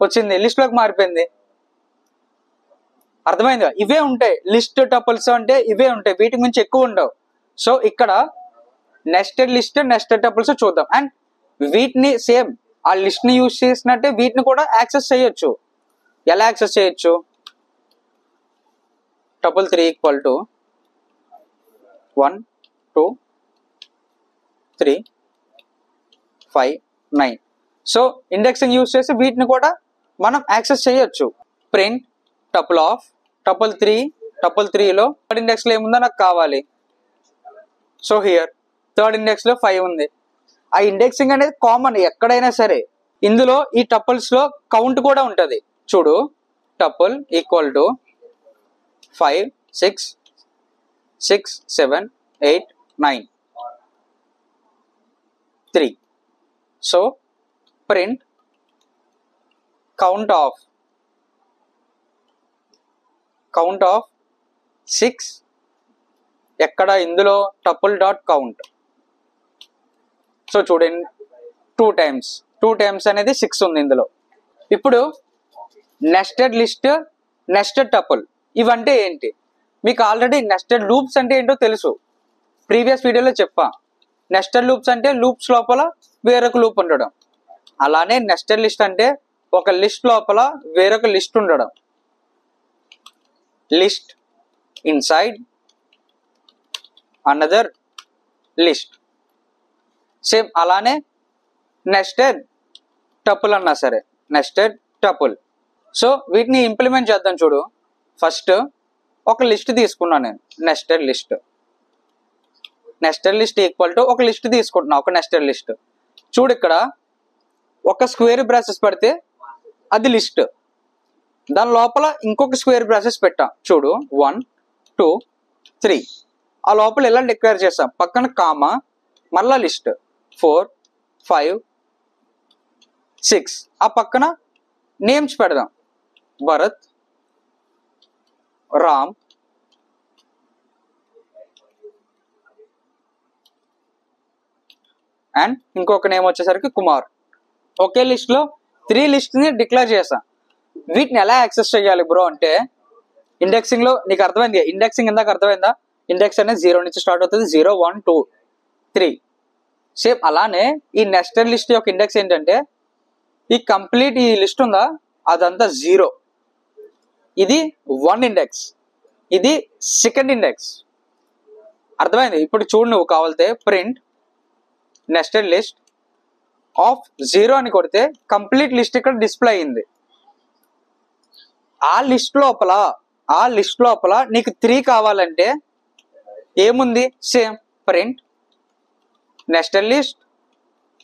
వచ్చింది, లిస్ట్ లోకి మారిపోయింది. అర్థమైందిగా? ఇవే ఉంటాయి లిస్ట్ టపుల్స్ అంటే, ఇవే ఉంటాయి, వీటి నుంచి ఎక్కువ ఉండవు. సో ఇక్కడ నెస్టెడ్ లిస్ట్, నెస్టెడ్ టపుల్స్ చూద్దాం. అండ్ వీటిని సేమ్ ఆ లిస్ట్ ని యూజ్ చేసినట్టే వీటిని కూడా యాక్సెస్ చేయొచ్చు. ఎలా యాక్సెస్ చేయొచ్చు? tuple 3 equal to 1 2 3 5 9. So indexing use చేసి వీటిని కూడా మనం యాక్సెస్ చేయొచ్చు. ప్రింట్ tuple 3లో థర్డ్ ఇండెక్స్ లో ఏముందో నాకు కావాలి. సో హియర్ థర్డ్ ఇండెక్స్ లో 5 ఉంది. ఆ ఇండెక్సింగ్ అనేది కామన్ ఎక్కడైనా సరే. ఇందులో ఈ టపుల్స్ లో కౌంట్ కూడా ఉంటది. చూడు, tuple equal to 5 6 6 7 8 9 3. So print count of 6 ఎక్కడ ఇందులో టపుల్ డాట్ కౌంట్. సో చూడండి, 2 టైమ్స్ అనేది 6 ఉంది ఇందులో. ఇప్పుడు నెస్టెడ్ లిస్ట్, నెస్టెడ్ టపుల్ ఇవంటే ఏంటి? మీకు ఆల్రెడీ నెస్టెడ్ లూప్స్ అంటే ఏంటో తెలుసు, ప్రీవియస్ వీడియోలో చెప్పా. నెస్టెడ్ లూప్స్ అంటే లూప్స్ లోపల వేరొక లూప్ ఉండడం. అలానే నెస్టెడ్ లిస్ట్ అంటే ఒక లిస్ట్ లోపల వేరొక లిస్ట్ ఉండడం. List inside another list. Same అలానే నెస్టెడ్ టపుల్ అన్నా సరే, నెస్టెడ్ టపుల్. సో వీటిని ఇంప్లిమెంట్ చేద్దాం. చూడు, ఫస్ట్ ఒక లిస్ట్ తీసుకున్నాను నేను, నెస్టెడ్ లిస్ట్ ఈక్వల్ టు ఒక లిస్ట్ తీసుకుంటున్నా, ఒక నెస్టెడ్ లిస్ట్. చూడు, ఇక్కడ ఒక స్క్వేర్ బ్రాసెస్ పెడితే అది లిస్ట్, దాని లోపల ఇంకొక స్క్వేర్ బ్రాసెస్ పెట్టాం. చూడు, 1 2 3. ఆ లోపల ఎలా డిక్లేర్ చేస్తాం? పక్కన కామా, మళ్ళా లిస్ట్ 4 5 6. ఆ పక్కన నేమ్స్ పెడదాం, భరత్, రామ్, అండ్ ఇంకొక నేమ్ వచ్చేసరికి కుమార్. ఒకే లిస్ట్ లో 3 లిస్ట్ ని డిక్లేర్ చేస్తాం. వీటిని ఎలా యాక్సెస్ చేయాలి బ్రో అంటే, ఇండెక్సింగ్ లో నీకు అర్థమైంది. ఇండెక్సింగ్ ఇందాక అర్థమైందా? ఇండెక్స్ అనేది 0 నుంచి స్టార్ట్ అవుతుంది, 0 1 2 3. సేమ్ అలానే ఈ నెస్టెడ్ లిస్ట్ యొక్క ఇండెక్స్ ఏంటంటే, ఈ కంప్లీట్ ఈ లిస్ట్ ఉందా అదంతా 0. ఇది 1 ఇండెక్స్, ఇది సెకండ్ ఇండెక్స్. అర్థమైంది? ఇప్పుడు చూడు, నువ్వు కావాలితే ప్రింట్ నెస్టెడ్ లిస్ట్ ఆఫ్ 0 అని కొడితే కంప్లీట్ లిస్ట్ ఇక్కడ డిస్ప్లే అయింది. ఆ లిస్ట్ లోపల నీకు 3 కావాలంటే ఏముంది? సేమ్ ప్రింట్ నెస్టెడ్ లిస్ట్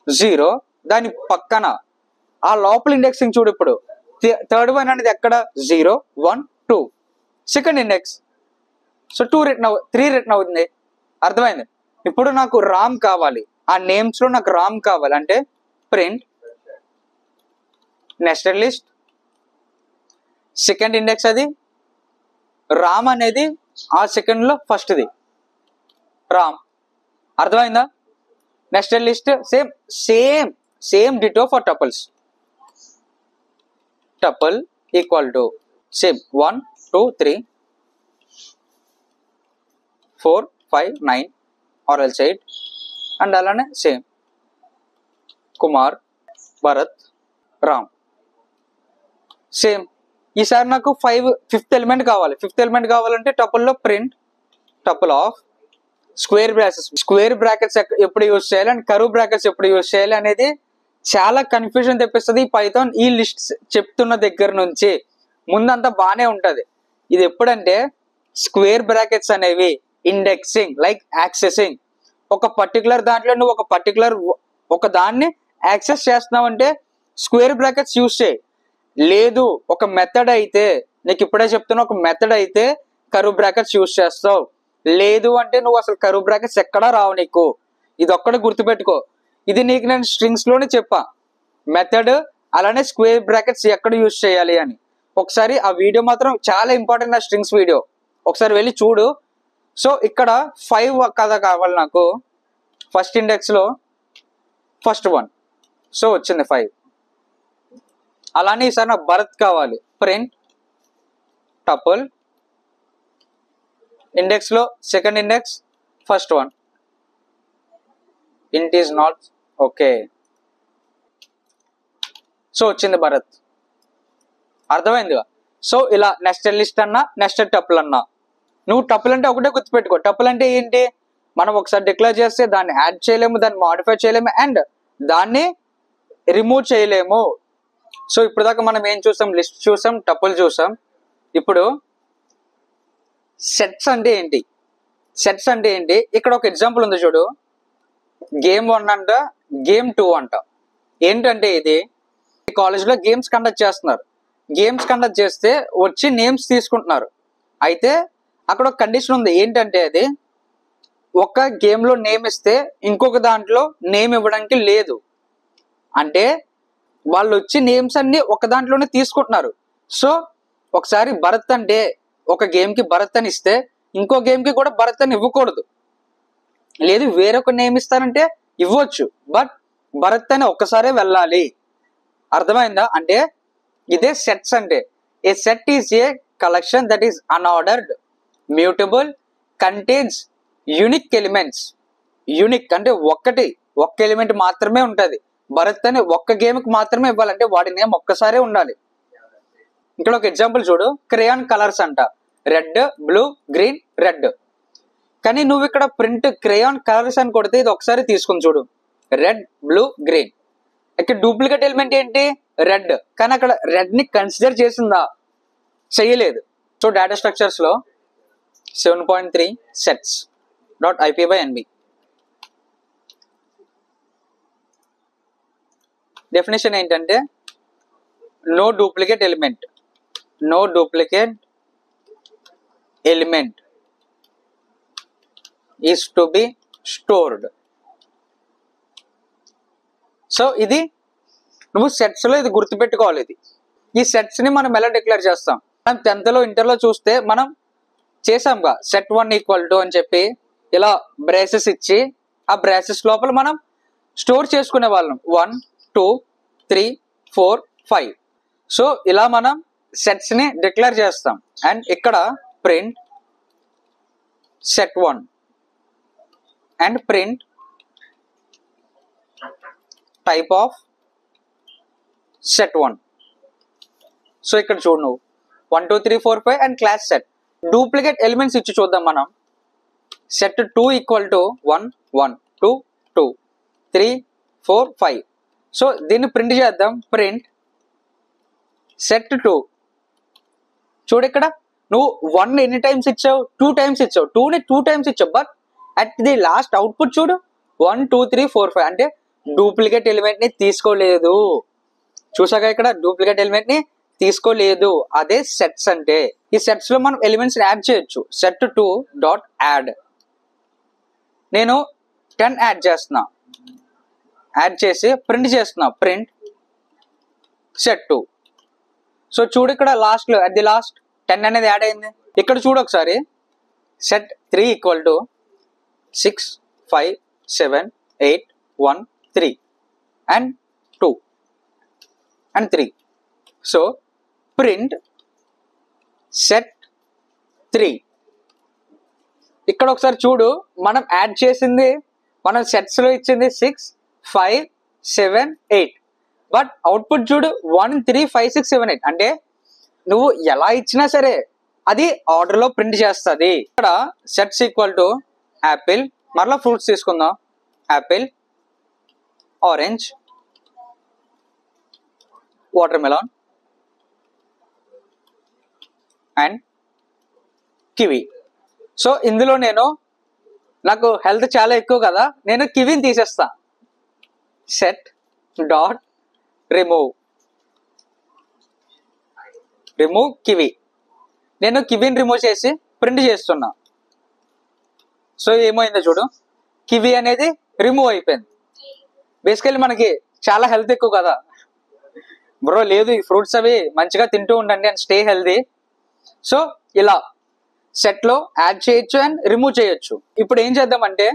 0, దాని పక్కన ఆ లోపల ఇండెక్సింగ్ చూడు. ఇప్పుడు థర్డ్ వన్ అనేది ఎక్కడ? 0 1 2 సెకండ్ ఇండెక్స్. సో 3 రిటర్న్ అవుతుంది. అర్థమైంది? ఇప్పుడు నాకు రామ్ కావాలి, ఆ నేమ్స్ లో నాకు రామ్ కావాలి అంటే print nested list second index, అది రామ్ అనేది ఆ సెకండ్ లో ఫస్ట్ది రామ్. అర్థమైందా? Nested list same ditto for tuples. Tuple equal to same 1 2 3 4 5 9 or else 8. And అలానే సేమ్ కుమార్, భరత్, రామ్. సేమ్ ఈసారి నాకు ఫిఫ్త్ ఎలిమెంట్ కావాలి. ఫిఫ్త్ ఎలిమెంట్ కావాలంటే టపుల్లో print tuple of square brackets ఎప్పుడు యూజ్ చేయాలి అండ్ కర్వ్ బ్రాకెట్స్ ఎప్పుడు యూజ్ చేయాలి అనేది చాలా కన్ఫ్యూజన్ తెప్పిస్తుంది పైథాన్. ఈ లిస్ట్ చెప్తున్న దగ్గర నుంచి ముందంతా బాగానే ఉంటది. ఇది ఎప్పుడంటే స్క్వేర్ బ్రాకెట్స్ అనేవి ఇండెక్సింగ్ లైక్ యాక్సెసింగ్. ఒక పర్టికులర్ దాంట్లో నువ్వు ఒక దాన్ని యాక్సెస్ చేస్తున్నావంటే స్క్వేర్ బ్రాకెట్స్ యూజ్ చేయి. లేదు ఒక మెథడ్ అయితే, నీకు ఇప్పుడే చెప్తున్నా, ఒక మెథడ్ అయితే కర్వ్ బ్రాకెట్స్ యూజ్ చేస్తావు. లేదు అంటే నువ్వు అసలు కర్వ్ బ్రాకెట్స్ ఎక్కడా రావు నీకు. ఇది ఒక్కడే గుర్తుపెట్టుకో. ఇది నీకు నేను స్ట్రింగ్స్ లోనే చెప్పా మెథడ్, అలానే స్క్వేర్ బ్రాకెట్స్ ఎక్కడ యూజ్ చేయాలి అని. ఒకసారి ఆ వీడియో మాత్రం చాలా ఇంపార్టెంట్, ఆ స్ట్రింగ్స్ వీడియో ఒకసారి వెళ్ళి చూడు. సో ఇక్కడ 5 కదా కావాలి నాకు. ఫస్ట్ ఇండెక్స్ లో ఫస్ట్ 1, సో వచ్చింది 5. అలానే ఈసారి నాకు భరత్ కావాలి. ప్రింట్ టపుల్ ఇండెక్స్ లో సెకండ్ ఇండెక్స్ ఫస్ట్ 1, ఇంట్ ఈజ్ నాట్ ఓకే. సో వచ్చింది భరత్. అర్థమైందిగా. సో ఇలా నెస్టెడ్ లిస్ట్ అన్నా నెస్టెడ్ టపుల్ అన్నా, నువ్వు టపుల్ అంటే ఒకటే గుర్తుపెట్టుకో. టపుల్ అంటే ఏంటి, మనం ఒకసారి డిక్లేర్ చేస్తే దాన్ని యాడ్ చేయలేము, దాన్ని మాడిఫై చేయలేము, అండ్ దాన్ని రిమూవ్ చేయలేము. సో ఇప్పుడు దాకా మనం ఏం చూసాం, లిస్ట్ చూసాం, టపుల్ చూసాం. ఇప్పుడు సెట్స్ అంటే ఏంటి, సెట్స్ అంటే ఏంటి, ఇక్కడ ఒక ఎగ్జాంపుల్ ఉంది చూడు. గేమ్ 1 అంట, గేమ్ 2 అంట. ఏంటంటే ఇది కాలేజ్లో గేమ్స్ కండక్ట్ చేస్తున్నారు. గేమ్స్ కండక్ట్ చేస్తే వచ్చి నేమ్స్ తీసుకుంటున్నారు. అయితే అక్కడ ఒక కండిషన్ ఉంది. ఏంటంటే అది ఒక గేమ్లో నేమ్ ఇస్తే ఇంకొక దాంట్లో నేమ్ ఇవ్వడానికి లేదు. అంటే వాళ్ళు వచ్చి నేమ్స్ అన్ని ఒక దాంట్లోనే తీసుకుంటున్నారు. సో ఒకసారి భరత్ అంటే ఒక గేమ్కి భరత్ అని ఇస్తే ఇంకో గేమ్కి కూడా భరత్ అని ఇవ్వకూడదు. లేదు వేరొక నేమ్ ఇస్తారంటే ఇవ్వచ్చు, బట్ భరత్ అని ఒక్కసారే వెళ్ళాలి. అర్థమైందా? అంటే ఇదే సెట్స్ అంటే. A set is a collection that is unordered, mutable, contains unique elements. Unique అంటే ఒక్క ఎలిమెంట్ మాత్రమే ఉంటుంది. భరత్ అని ఒక్క గేమ్కి మాత్రమే ఇవ్వాలంటే వాడి నేమ్ ఒక్కసారే ఉండాలి. ఇక్కడ ఒక ఎగ్జాంపుల్ చూడు. క్రేయాన్ కలర్స్ అంట, రెడ్, బ్లూ, గ్రీన్, రెడ్. కానీ నువ్వు ఇక్కడ ప్రింట్ క్రేయాన్ కలర్స్ అని కొడితే ఇది ఒకసారి తీసుకుని చూడు, రెడ్, బ్లూ, గ్రీన్. ఇక్కడ డూప్లికేట్ ఎలిమెంట్ ఏంటి, రెడ్. కానీ అక్కడ రెడ్ ని కన్సిడర్ చేసిందా, చేయలేదు. సో డేటా స్ట్రక్చర్స్ లో 7.3 సెట్స్ .ip/nb. డెఫినేషన్ ఏంటంటే no duplicate element, no duplicate element is to be stored. So ఇది నువ్వు సెట్స్ లో ఇది గుర్తుపెట్టుకోవాలి. ఇది ఈ సెట్స్ ని మనం ఎలా డిక్లేర్ చేస్తాం, మనం 10th లో ఇంటర్లో చూస్తే మనం చేసాంగా. సెట్ 1 ఈక్వల్ టు అని చెప్పి ఇలా బ్రేసెస్ ఇచ్చి ఆ బ్రేసెస్ లోపల మనం స్టోర్ చేసుకునే వాళ్ళం 1, 2, 3, 4, 5. సో ఇలా మనం సెట్స్ ని డిక్లేర్ చేస్తాం. అండ్ ఇక్కడ print set 1 and print type of set 1. So ఇక్కడ చూడు నువ్వు 1, 2, 3, 4, 5 and class set. Duplicate elements ఇచ్చి చూద్దాం మనం. Set 2 equal to 1, 1, 2, 2, 3, 4, 5. సో దీన్ని ప్రింట్ చేద్దాం. Print set 2. చూడు ఇక్కడ నువ్వు 1 ఎన్ని టైమ్స్ ఇచ్చావు, 2 టైమ్స్ ఇచ్చావు. 2ని 2 టైమ్స్ ఇచ్చావు, but at the last output చూడు 1, 2, 3, 4, 5. అంటే డూప్లికేట్ ఎలిమెంట్ ని తీసుకోలేదు. చూసాక ఇక్కడ డూప్లికేట్ ఎలిమెంట్ ని తీసుకోలేదు. అదే సెట్స్ అంటే. ఈ సెట్స్ లో మనం ఎలిమెంట్స్ యాడ్ చేయొచ్చు. Set 2 dot add. నేను 10 యాడ్ చేస్తున్నా, యాడ్ చేసి ప్రింట్ చేస్తున్నా. Print set 2. సో చూడు ఇక్కడ లాస్ట్ లో అట్ ది లాస్ట్ 10 అనేది యాడ్ అయింది. ఇక్కడ చూడు ఒకసారి. Set 3 equal to 6, 5, 7, 8, 1, 3 and 2 and 3. So print set 3. ఇక్కడ ఒకసారి చూడు, మనం యాడ్ చేసింది, మనం సెట్స్ లో ఇచ్చింది 6, 5, 7, 8. బట్ అవుట్పుట్ చూడు 1, 3, 5, 6, 7, 8. అంటే నువ్వు ఎలా ఇచ్చినా సరే అది ఆర్డర్ లో ప్రింట్ చేస్తుంది. ఇక్కడ సెట్స్ ఈక్వల్ టు యాపిల్. మరలా ఫ్రూట్స్ తీసుకుందాం. Apple, orange, water melon and kiwi. So ఇందులో నాకు హెల్త్ చాలా ఎక్కువ కదా, నేను కివీని తీసేస్తా. Set dot remove kiwi. నేను కివీని రిమూవ్ చేసి ప్రింట్ చేస్తున్నా. సో ఏమైందో చూడు, కివి అనేది రిమూవ్ అయిపోయింది. బేసికల్లీ మనకి చాలా హెల్త్ ఎక్కువ కదా బ్రో, లేదు ఈ ఫ్రూట్స్ అవి మంచిగా తింటూ ఉండండి అండ్ స్టే హెల్దీ. సో ఇలా సెట్ లో యాడ్ చేయొచ్చు అండ్ రిమూవ్ చేయొచ్చు. ఇప్పుడు ఏం చేద్దామంటే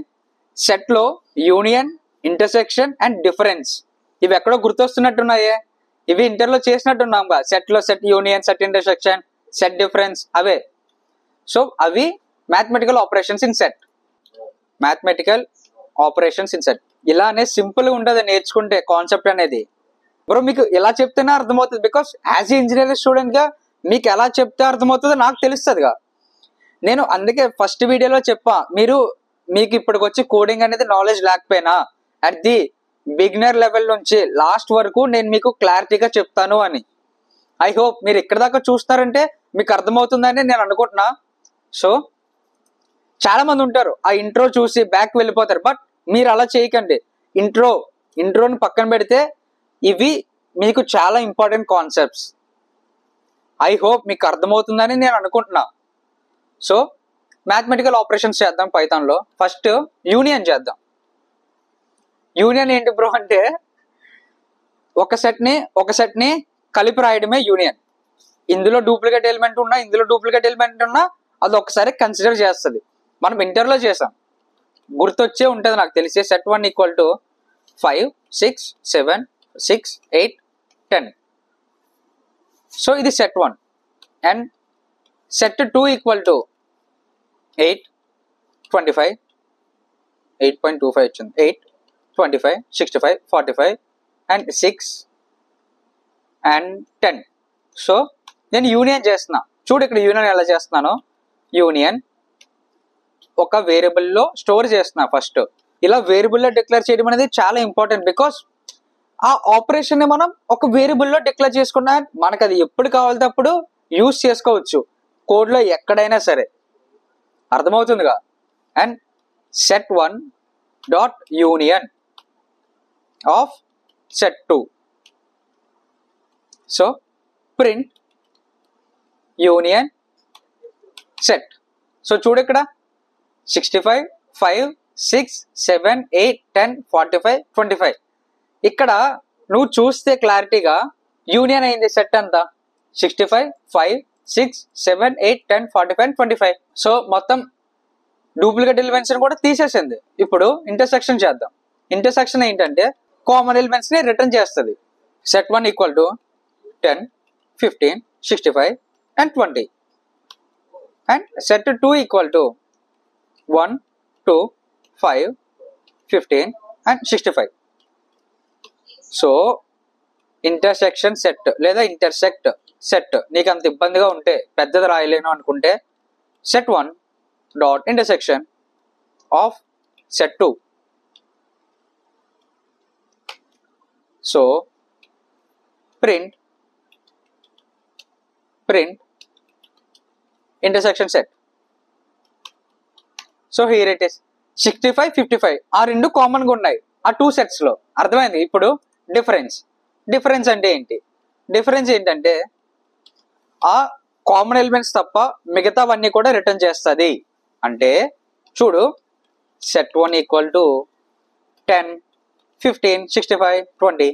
సెట్ లో యూనియన్, ఇంటర్సెక్షన్ అండ్ డిఫరెన్స్ ఇవి ఎక్కడో గుర్తొస్తున్నట్టున్నాయే. ఇవి ఇంటర్లో చేసినట్టున్నాం కదా, సెట్ లో set union, set intersection, set difference అవే. సో అవి mathematical operations in set. Mathematical operations in set ఇలానే సింపుల్ గా ఉంటుంది నేర్చుకుంటే కాన్సెప్ట్ అనేది. బ్రో మీకు ఎలా చెప్తేనే అర్థమవుతుంది, because as a engineering student గా మీకు ఎలా చెప్తే అర్థమవుతుందో నాకు తెలుస్తుందిగా. నేను అందుకే ఫస్ట్ వీడియోలో చెప్పా, మీకు ఇప్పటికి వచ్చి కోడింగ్ అనేది నాలెడ్జ్ లేకపోయినా అట్ ది బిగినర్ లెవెల్ నుంచి లాస్ట్ వరకు నేను మీకు క్లారిటీగా చెప్తాను అని. ఐ హోప్ మీరు ఇక్కడ దాకా చూస్తారంటే మీకు అర్థమవుతుందని నేను అనుకుంటున్నా. సో చాలా మంది ఉంటారు ఆ ఇంట్రో చూసి బ్యాక్ వెళ్ళిపోతారు, బట్ మీరు అలా చేయకండి. ఇంట్రోని పక్కన పెడితే ఇవి మీకు చాలా ఇంపార్టెంట్ కాన్సెప్ట్స్. ఐ హోప్ మీకు అర్థమవుతుందని నేను అనుకుంటున్నా. సో మ్యాథమెటికల్ ఆపరేషన్స్ చేద్దాం పైథాన్లో. ఫస్ట్ యూనియన్ చేద్దాం. యూనియన్ ఏంటి బ్రో అంటే ఒక సెట్ ని కలిపి రాయడమే యూనియన్. ఇందులో డూప్లికేట్ ఎలిమెంట్ ఉన్నా అది ఒకసారి కన్సిడర్ చేస్తుంది. మనం ఇంటర్లో చేసాం, గుర్తొచ్చే ఉంటుంది నాకు తెలిసి. సెట్ 1 = 5, 6, 7, 6, 8, 10. సో ఇది సెట్ 1. అండ్ సెట్ 2 = 8, 25, 8.25 వచ్చింది. 8, 25, 65, 45 అండ్ 6 అండ్ 10. సో నేను యూనియన్ చేస్తున్నా. చూడు ఇక్కడ యూనియన్ ఎలా చేస్తున్నాను. యూనియన్ ఒక వేరియబుల్లో స్టోర్ చేస్తున్నా. ఫస్ట్ ఇలా వేరియబుల్లో డిక్లేర్ చేయడం అనేది చాలా ఇంపార్టెంట్, బికాస్ ఆ ఆపరేషన్ ని మనం ఒక వేరియబుల్లో డిక్లేర్ చేసుకున్నా మనకు అది ఎప్పుడు కావాలంటే అప్పుడు యూజ్ చేసుకోవచ్చు కోడ్లో ఎక్కడైనా సరే. అర్థమవుతుందిగా. And set 1 dot union of set 2. So print union set. So చూడు ఇక్కడ 65, 5, 6, 7, 8, 10, 45, 25. ఇక్కడ నువ్వు చూస్తే క్లారిటీగా యూనియన్ అయింది సెట్ అంతా 65, 5, 6, 7, 8, 10, 45, 25. సో మొత్తం డూప్లికేట్ ఎలిమెంట్స్ కూడా తీసేసింది. ఇప్పుడు ఇంటర్సెక్షన్ చేద్దాం. ఇంటర్సెక్షన్ ఏంటంటే కామన్ ఎలిమెంట్స్ ని రిటర్న్ చేస్తుంది. Set 1 = 10, 15, 65 and 20. And set 2 = 1, 2, 5, 15 and 65. So intersection set లేదా ఇంటర్సెక్ట్ సెట్ నీకు అంత ఇబ్బందిగా ఉంటే, పెద్దది రాయలేను అనుకుంటే set 1 dot intersection of set 2. So print intersection set. So here it is 65, 55 ఆ రెండు కామన్ గా ఉన్నాయి ఆ 2 సెట్స్ లో. అర్థమైంది. ఇప్పుడు డిఫరెన్స్ అంటే ఏంటి? డిఫరెన్స్ ఏంటంటే ఆ కామన్ ఎలిమెంట్స్ తప్ప మిగతావన్నీ కూడా రిటర్న్ చేస్తుంది. అంటే చూడు సెట్ 1 = 10, 15, 65, 20.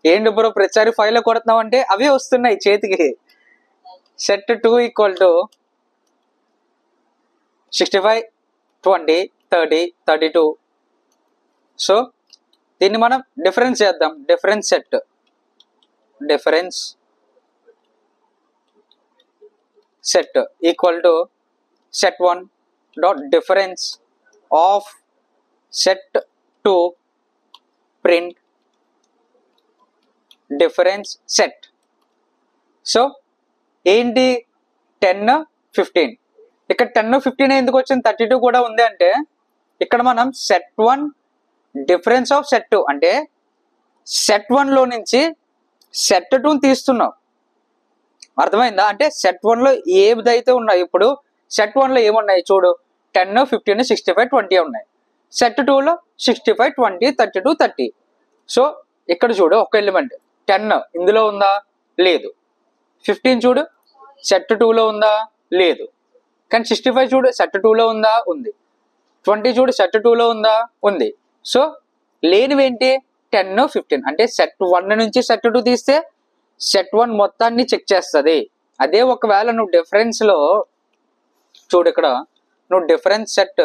ఏంటి బ్రో ప్రతిసారి 5 లో కొడుతున్నావు అంటే అవే వస్తున్నాయి చేతికి. సెట్ 2 = 65, 20, 30, 32. సో దీన్ని మనం డిఫరెన్స్ చేద్దాం. Difference set equal to set 1 dot difference of set 2 print difference set. So ఏంటి 10, 15. ఇక్కడ 10, 15 ఎందుకు వచ్చింది? 32 కూడా ఉంది అంటే ఇక్కడ మనం సెట్ 1 డిఫరెన్స్ ఆఫ్ సెట్ 2 అంటే సెట్ 1 లో నుంచి సెట్ 2 తీస్తున్నాం. అర్థమైందా? అంటే సెట్ 1 లో ఏదైతే ఉన్నాయి, ఇప్పుడు సెట్ 1 లో ఏమున్నాయి చూడు, 10, 15, 65, 20 ఉన్నాయి. సెట్ 2 లో 65, 20, 32, 30. సో ఇక్కడ చూడు ఒక ఎలిమెంట్ 10 ఇందులో ఉందా? లేదు. 15 చూడు సెట్ 2 లో ఉందా? లేదు. కానీ 65 చూడు సెట్ 2 లో ఉందా? ఉంది. 20 చూడు సెట్ 2లో ఉందా, ఉంది. సో లేనివి ఏంటి 10, 15. అంటే సెట్ 1 నుంచి సెట్ 2 తీస్తే సెట్ 1 మొత్తాన్ని చెక్ చేస్తుంది. అదే ఒకవేళ నువ్వు డిఫరెన్స్ లో చూడు, ఇక్కడ నువ్వు డిఫరెన్స్ సెట్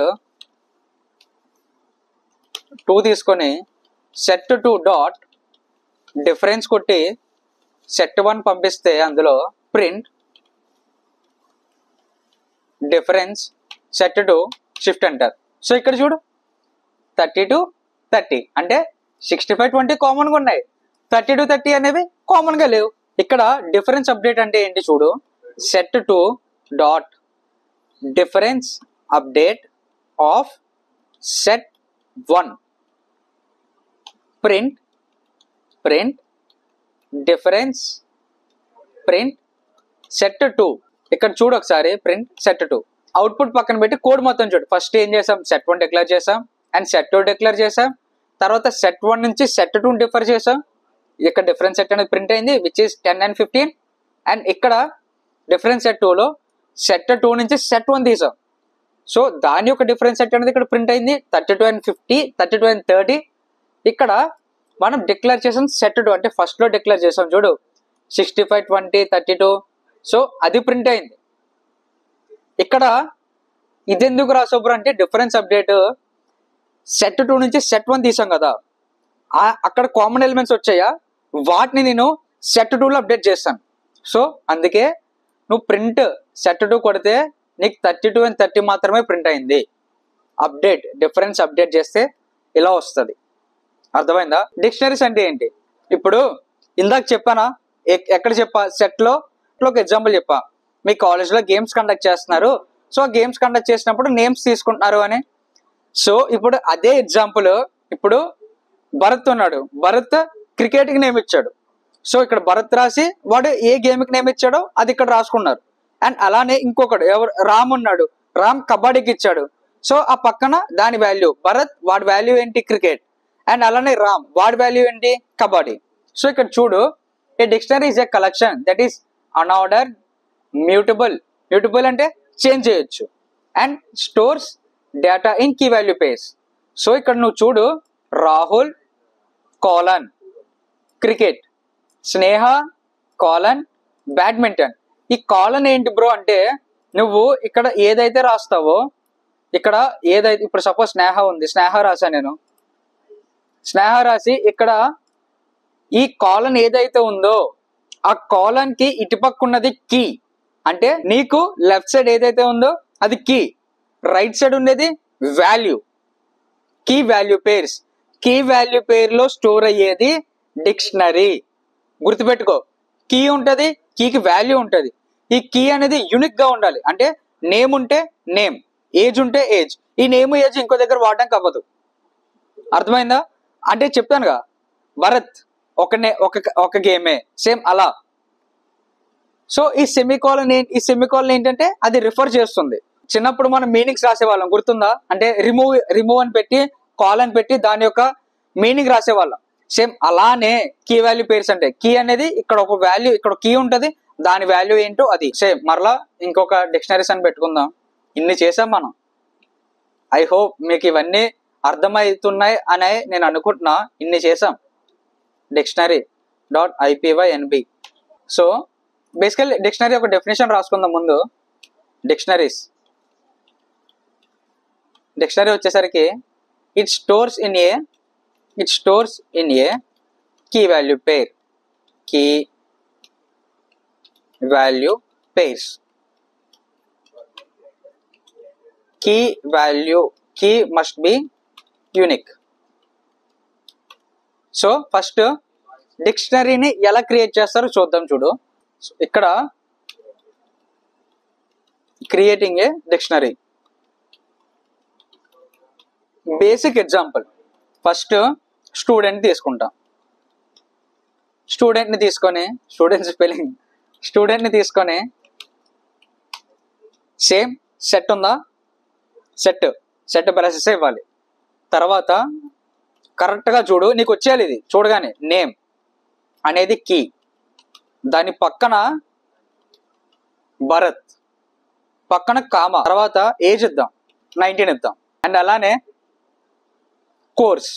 2 తీసుకొని సెట్ 2 డాట్ డిఫరెన్స్ కొట్టి సెట్ 1 పంపిస్తే అందులో ప్రింట్ డిఫరెన్స్ సెట్ 2 షిఫ్ట్ అంటారు. సో ఇక్కడ చూడు 30 to 30 అంటే 65, 20 కామన్ గా ఉన్నాయి, 30 to 30 అనేవి కామన్ గా లేవు. ఇక్కడ డిఫరెన్స్ అప్డేట్ అంటే ఏంటి చూడు, set 2 dot difference update of set 1 print difference print set 2. ఇక్కడ చూడు ఒకసారి ప్రింట్ సెట్ 2. అవుట్పుట్ పక్కన పెట్టి కోడ్ మొత్తం చూడు. ఫస్ట్ ఏం చేసాం, సెట్ 1 డిక్లేర్ చేసాం అండ్ సెట్ 2 డిక్లేర్ చేసాం. తర్వాత సెట్ 1 నుంచి సెట్ 2 డిఫర్ చేసాం. ఇక్కడ డిఫరెన్స్ సెట్ అనేది ప్రింట్ అయింది విచ్ ఇస్ 10 and 15. అండ్ ఇక్కడ డిఫరెన్స్ సెట్ 2లో సెట్ 2 నుంచి సెట్ 1 తీసాం. సో దాని యొక్క డిఫరెన్స్ సెట్ అనేది ఇక్కడ ప్రింట్ అయింది 32 and 50, 32 and 30. ఇక్కడ మనం డిక్లేర్ చేసాం సెట్ 2 అంటే ఫస్ట్ లో డిక్లేర్ చేసాం చూడు 65, 20, 32. సో అది ప్రింట్ అయింది. ఇక్కడ ఇది ఎందుకు రాసోబ్రు అంటే డిఫరెన్స్ అప్డేట్ సెట్ 2 నుంచి సెట్ 1 తీసాం కదా, అక్కడ కామన్ ఎలిమెంట్స్ వచ్చాయా, వాటిని నేను సెట్ 2లో అప్డేట్ చేస్తాను. సో అందుకే నువ్వు ప్రింట్ సెట్ 2 కొడితే నీకు 32 and 30 మాత్రమే ప్రింట్ అయింది. అప్డేట్ డిఫరెన్స్ అప్డేట్ చేస్తే ఇలా వస్తుంది. అర్థమైందా? డిక్షనరీస్ అంటే ఏంటి, ఇప్పుడు ఇందాక చెప్పానా, ఎక్కడ చెప్పా, సెట్లో ఒక ఎగ్జాంపుల్ చెప్పా, మీ కాలేజ్లో గేమ్స్ కండక్ట్ చేస్తున్నారు. సో గేమ్స్ కండక్ట్ చేసినప్పుడు నేమ్స్ తీసుకుంటున్నారు అని. సో ఇప్పుడు అదే ఎగ్జాంపుల్, ఇప్పుడు భరత్ ఉన్నాడు, భరత్ క్రికెట్కి నేమ్ ఇచ్చాడు. సో ఇక్కడ భరత్ రాసి వాడు ఏ గేమ్కి నేమ్ ఇచ్చాడో అది ఇక్కడ రాసుకున్నారు. అండ్ అలానే ఇంకొకడు ఎవరు, రామ్ ఉన్నాడు, రామ్ కబడ్డీకి ఇచ్చాడు. సో ఆ పక్కన దాని వాల్యూ భరత్, వాడి వాల్యూ ఏంటి క్రికెట్. అండ్ అలానే రామ్, వాడి వాల్యూ ఏంటి కబడ్డీ. సో ఇక్కడ చూడు, a dictionary is a collection that is unordered, mutable అంటే చేంజ్ చేయొచ్చు, and stores data in key value pairs. So ఇక్కడ నువ్వు చూడు, Rahul colon cricket, Sneha colon badminton. ఈ కాలన్ ఏంటి బ్రో అంటే, నువ్వు ఇక్కడ ఏదైతే రాస్తావో, ఇక్కడ ఏదైతే ఇప్పుడు సపోజ్ స్నేహ ఉంది, స్నేహ రాసా నేను, స్నేహ రాసి ఇక్కడ ఈ కాలన్ ఏదైతే ఉందో ఆ కాలన్ కి ఇటుపక్క ఉన్నది కీ, అంటే నీకు లెఫ్ట్ సైడ్ ఏదైతే ఉందో అది కీ, రైట్ సైడ్ ఉండేది value, key value pairs. Key value పేర్లో స్టోర్ అయ్యేది డిక్షనరీ. గుర్తుపెట్టుకో, కీ ఉంటుంది, కీకి వాల్యూ ఉంటుంది. ఈ కీ అనేది యూనిక్ గా ఉండాలి, అంటే నేమ్ ఉంటే నేమ్, ఏజ్ ఉంటే ఏజ్. ఈ నేమ్ ఏజ్ ఇంకో దగ్గర వాడడానికి అవ్వదు. అర్థమైందా? అంటే చెప్తానుగా, భరత్ ఒక గేమే, సేమ్ అలా. సో ఈ సెమికాలన్ ఏంటంటే అది రిఫర్ చేస్తుంది. చిన్నప్పుడు మనం మీనింగ్స్ రాసేవాళ్ళం, గుర్తుందా? అంటే రిమూవ్ అని పెట్టి కాలన్ పెట్టి దాని యొక్క మీనింగ్ రాసేవాళ్ళం. సేమ్ అలానే కీ వాల్యూ పేర్స్ అంటే, కీ అనేది ఇక్కడ ఒక వాల్యూ, ఇక్కడ కీ ఉంటుంది, దాని వాల్యూ ఏంటో అది. సేమ్ మరలా ఇంకొక డిక్షనరీస్ అని పెట్టుకుందాం. ఇన్ని చేసాం మనం. ఐ హోప్ మీకు ఇవన్నీ అర్థమవుతున్నాయి అని నేను అనుకుంటున్నా. ఇన్ని చేసాం. dictionary.ipynb. సో బేసికల్ డిక్షనరీ ఒక డెఫినేషన్ రాసుకుందాం ముందు. డిక్షనరీ వచ్చేసరికి it stores in a key value pair. Key value pairs. Key must be unique. So first డిక్షనరీని ఎలా క్రియేట్ చేస్తారో చూద్దాం. చూడు, ఇక్కడ creating a dictionary. Basic example, first student తీసుకుంటాం. స్టూడెంట్ని తీసుకొని సేమ్ సెట్ ఉందా, సెట్ బ్రాసెస్ ఇవ్వాలి. తర్వాత కరెక్ట్గా చూడు, నీకు వచ్చేయాలి ఇది చూడగానే. నేమ్ అనేది కీ, దాని పక్కన భరత్, పక్కన కామా, తర్వాత ఏజ్ ఇద్దాం 19 ఇద్దాం. అండ్ అలానే కోర్స్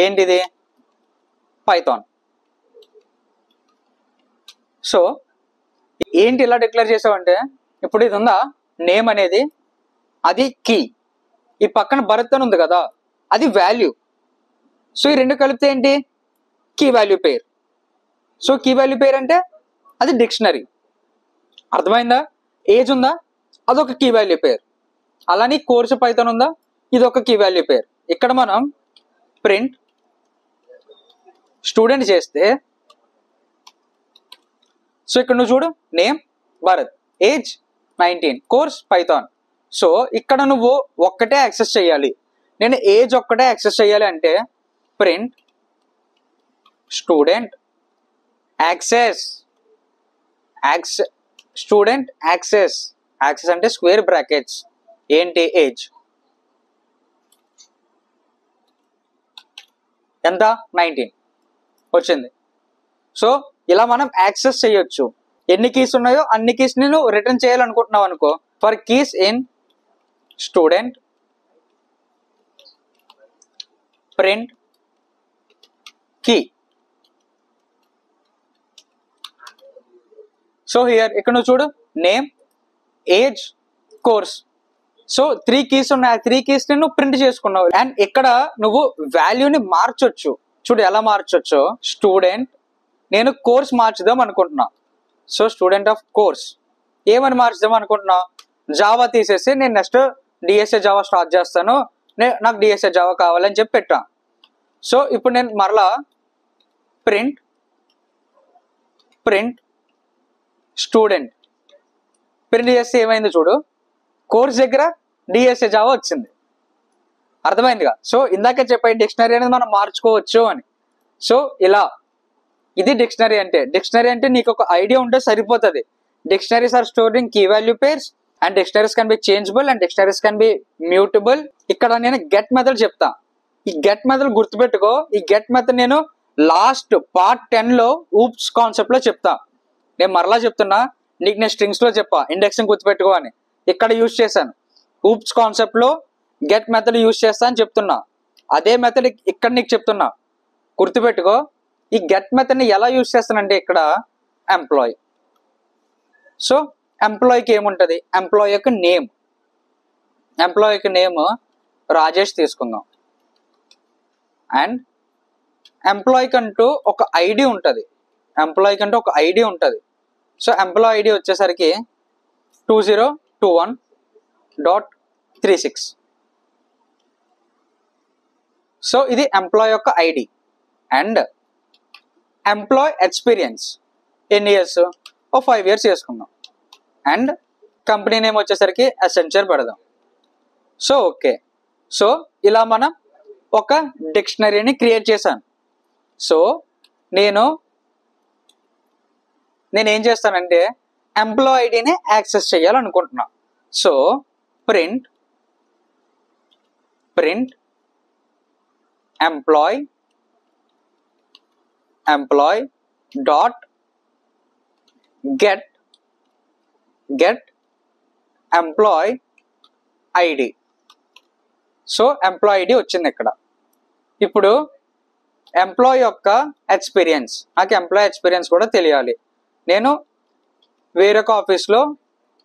ఏంటిది పైథాన్. సో ఏంటి ఇలా డిక్లేర్ చేసావంటే, ఇప్పుడు ఇది ఉందా నేమ్ అనేది, అది కీ, ఈ పక్కన భరత్ అని ఉంది కదా అది వాల్యూ. సో ఈ రెండు కలిపితే ఏంటి కీ వాల్యూ పేర్. సో కీ వాల్యూ పేర్ అంటే అది డిక్షనరీ. అర్థమైందా? ఏజ్ ఉందా అదొక కీ వాల్యూ పేర్. అలానే కోర్సు పైథాన్ ఉందా ఇది ఒక కీ వాల్యూ పేర్. ఇక్కడ మనం ప్రింట్ స్టూడెంట్ చేస్తే, సో ఇక్కడ నువ్వు చూడు name Bharat, age 19, course Python. So ఇక్కడ నువ్వు ఒక్కటే యాక్సెస్ చేయాలి, నేను ఏజ్ ఒక్కటే యాక్సెస్ చేయాలి అంటే print student access student access అంటే స్క్వేర్ బ్రాకెట్స్ ఏంటి ఏజ్ ఎంత 19 వచ్చింది. సో ఇలా మనం యాక్సెస్ చేయొచ్చు. ఎన్ని కీస్ ఉన్నాయో అన్ని కీస్ నేను రిటర్న్ చేయాలనుకుంటున్నావు అనుకో, for keys in student print key. So here ఇక్కడ నువ్వు చూడు name age course. So 3 keys ఉన్నాయి, ఆ 3 కీస్ ని నువ్వు ప్రింట్ చేసుకున్నావు. అండ్ ఇక్కడ నువ్వు వాల్యూని మార్చొచ్చు. చూడు ఎలా మార్చొచ్చో. స్టూడెంట్ నేను కోర్స్ మార్చుదాం అనుకుంటున్నా, సో స్టూడెంట్ ఆఫ్ కోర్స్. ఏమని మార్చుదాం అనుకుంటున్నా, జావా తీసేసి నేను నెక్స్ట్ డిఎస్ఏ జావా స్టార్ట్ చేస్తాను, నాకు డిఎస్ఏ జావా కావాలని చెప్పి పెట్టా. సో ఇప్పుడు నేను మరలా ప్రింట్ స్టూడెంట్ ప్రింట్ చేస్తే ఏమైంది చూడు, కోర్స్ దగ్గర డిఎస్ఏ జావా వచ్చింది. అర్థమైందిగా? సో ఇందాకే చెప్పాయి డిక్షనరీ అనేది మనం మార్చుకోవచ్చు అని. సో ఇలా ఇది డిక్షనరీ అంటే. డిక్షనరీ అంటే నీకు ఒక ఐడియా ఉంటే సరిపోతుంది. Dictionaries are stored in key value pairs and dictionaries can be changeable and dictionaries can be mutable. ఇక్కడ నేను గెట్ మెథడ్ చెప్తా. ఈ గెట్ మెథడ్ గుర్తుపెట్టుకో. ఈ గెట్ మెథడ్ నేను లాస్ట్ పార్ట్ 10 లో ఊప్స్ కాన్సెప్ట్ లో చెప్తా. నేను మరలా చెప్తున్నా, నీకు నేను స్ట్రింగ్స్ లో చెప్పా ఇండెక్సింగ్ గుర్తుపెట్టుకో అని. ఇక్కడ యూజ్ చేశాను ఊప్స్ కాన్సెప్ట్ లో గెట్ మెథడ్ యూజ్ చేస్తా అని చెప్తున్నా. అదే మెథడ్ ఇక్కడ నీకు చెప్తున్నా, గుర్తుపెట్టుకో. ఈ గెట్ మెథడ్ ని ఎలా యూజ్ చేస్తానంటే ఇక్కడ ఎంప్లాయ్. సో ఎంప్లాయ్కి ఏముంటది, ఎంప్లాయ్ యొక్క నేమ్, ఎంప్లాయ్ యొక్క నేమ్ రాజేష్ తీసుకుందాం. అండ్ ఎంప్లాయ్ కంటూ ఒక ఐడి ఉంటుంది, సో ఎంప్లాయ్ ఐడి వచ్చేసరికి 2021.36. సో ఇది ఎంప్లాయ్ యొక్క ఐడి. అండ్ ఎంప్లాయ్ ఎక్స్పీరియన్స్ ఎన్ని ఇయర్స్, 5 years చేసుకుందాం. అండ్ కంపెనీ నేమ్ వచ్చేసరికి అసెంచర్ పెడదాం. So okay. సో ఇలా మనం ఒక డిక్షనరీని క్రియేట్ చేశాను. సో నేనేం చేస్తానంటే ఎంప్లాయ్ ఐడిని యాక్సెస్ చేయాలనుకుంటున్నా. So print employee dot get employee ID. So employee ID వచ్చింది ఇక్కడ. ఇప్పుడు ఎంప్లాయ్ యొక్క ఎక్స్పీరియన్స్, నాకు ఎంప్లాయ్ ఎక్స్పీరియన్స్ కూడా తెలియాలి. నేను వేరొక ఆఫీస్లో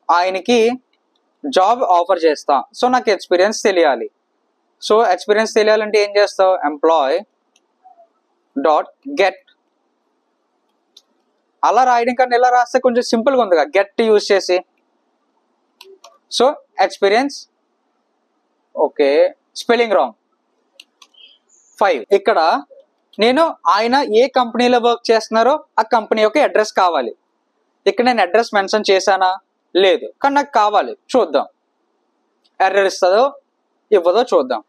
ఆయనకి జాబ్ ఆఫర్ చేస్తా, సో నాకు ఎక్స్పీరియన్స్ తెలియాలి. సో ఎక్స్పీరియన్స్ తెలియాలంటే ఏం చేస్తావు, ఎంప్లాయ్ డాట్ గెట్. అలా రాయడం కన్నా ఇలా రాస్తే కొంచెం సింపుల్గా ఉందిగా, గెట్ యూజ్ చేసి. So experience, okay spelling wrong 5. ఇక్కడ నేను ఆయన ఏ కంపెనీలో వర్క్ చేస్తున్నారో ఆ కంపెనీ యొక్క అడ్రస్ కావాలి. ఇక్కడ నేను అడ్రస్ మెన్షన్ చేశానా లేదు, కానీ నాకు కావాలి. చూద్దాం ఎర్రర్ ఇస్తుందో ఇవ్వదో చూద్దాం.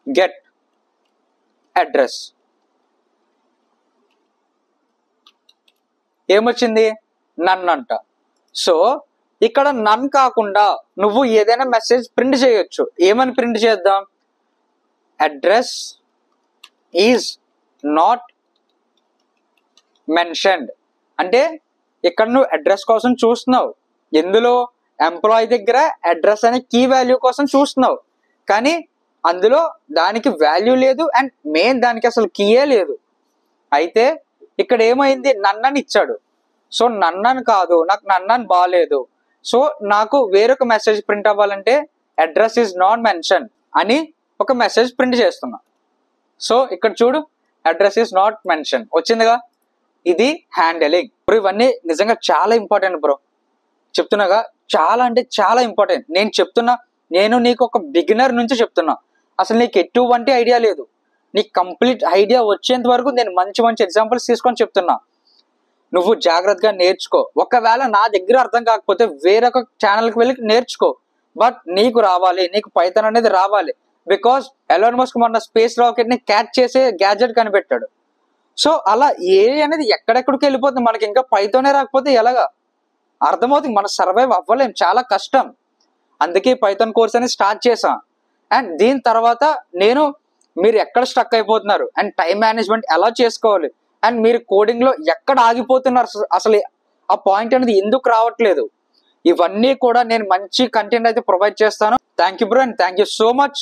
గెట్ అడ్రస్ ఏమొచ్చింది, నన్ అంట. సో ఇక్కడ నన్ కాకుండా నువ్వు ఏదైనా మెసేజ్ ప్రింట్ చేయొచ్చు. ఏమని ప్రింట్ చేద్దాం, అడ్రస్ ఈజ్ నాట్ మెన్షన్డ్. అంటే ఇక్కడ నువ్వు అడ్రస్ కోసం చూస్తున్నావు, ఎందులో ఎంప్లాయీ దగ్గర అడ్రస్ అనే కీ వాల్యూ కోసం చూస్తున్నావు, కానీ అందులో దానికి వాల్యూ లేదు అండ్ మెయిన్ దానికి అసలు కీయే లేదు. అయితే ఇక్కడ ఏమైంది, నన్నని ఇచ్చాడు. సో నన్నని కాదు, నాకు నన్నని బాగాలేదు. సో నాకు వేరొక మెసేజ్ ప్రింట్ అవ్వాలంటే అడ్రస్ ఈజ్ నాట్ మెన్షన్ అని ఒక మెసేజ్ ప్రింట్ చేస్తున్నా. సో ఇక్కడ చూడు, అడ్రస్ ఈజ్ నాట్ మెన్షన్ వచ్చిందిగా. ఇది హ్యాండిలింగ్. ఇప్పుడు ఇవన్నీ నిజంగా చాలా ఇంపార్టెంట్ బ్రో, చెప్తున్నాగా, చాలా అంటే చాలా ఇంపార్టెంట్. నేను నీకు ఒక బిగినర్ నుంచి చెప్తున్నా. అసలు నీకు ఎటువంటి ఐడియా లేదు, నీకు కంప్లీట్ ఐడియా వచ్చేంత వరకు నేను మంచి మంచి ఎగ్జాంపుల్స్ తీసుకొని చెప్తున్నా. నువ్వు జాగ్రత్తగా నేర్చుకో. ఒకవేళ నా దగ్గర అర్థం కాకపోతే వేరొక ఛానల్కి వెళ్ళి నేర్చుకో. బట్ నీకు రావాలి, నీకు పైథాన్ అనేది రావాలి. బికాస్ ఎలాన్ మస్క్ మొన్న స్పేస్ రాకెట్ ని క్యాచ్ చేసే గ్యాజెట్ కనిపెట్టాడు. సో అలా అనేది ఎక్కడెక్కడికి వెళ్ళిపోతుంది. మనకి ఇంకా పైథానే రాకపోతే ఎలాగా అర్థమవుతుంది, మనం సర్వైవ్ అవ్వలేం, చాలా కష్టం. అందుకే పైథాన్ కోర్స్ అనేది స్టార్ట్ చేసాం. అండ్ దీని తర్వాత మీరు ఎక్కడ స్ట్రక్ అయిపోతున్నారు అండ్ టైం మేనేజ్మెంట్ ఎలా చేసుకోవాలి అండ్ మీరు కోడింగ్ లో ఎక్కడ ఆగిపోతున్నారు, అసలు ఆ పాయింట్ అనేది ఎందుకు రావట్లేదు, ఇవన్నీ కూడా నేను మంచి కంటెంట్ అయితే ప్రొవైడ్ చేస్తాను. Thank you bro and thank you so much.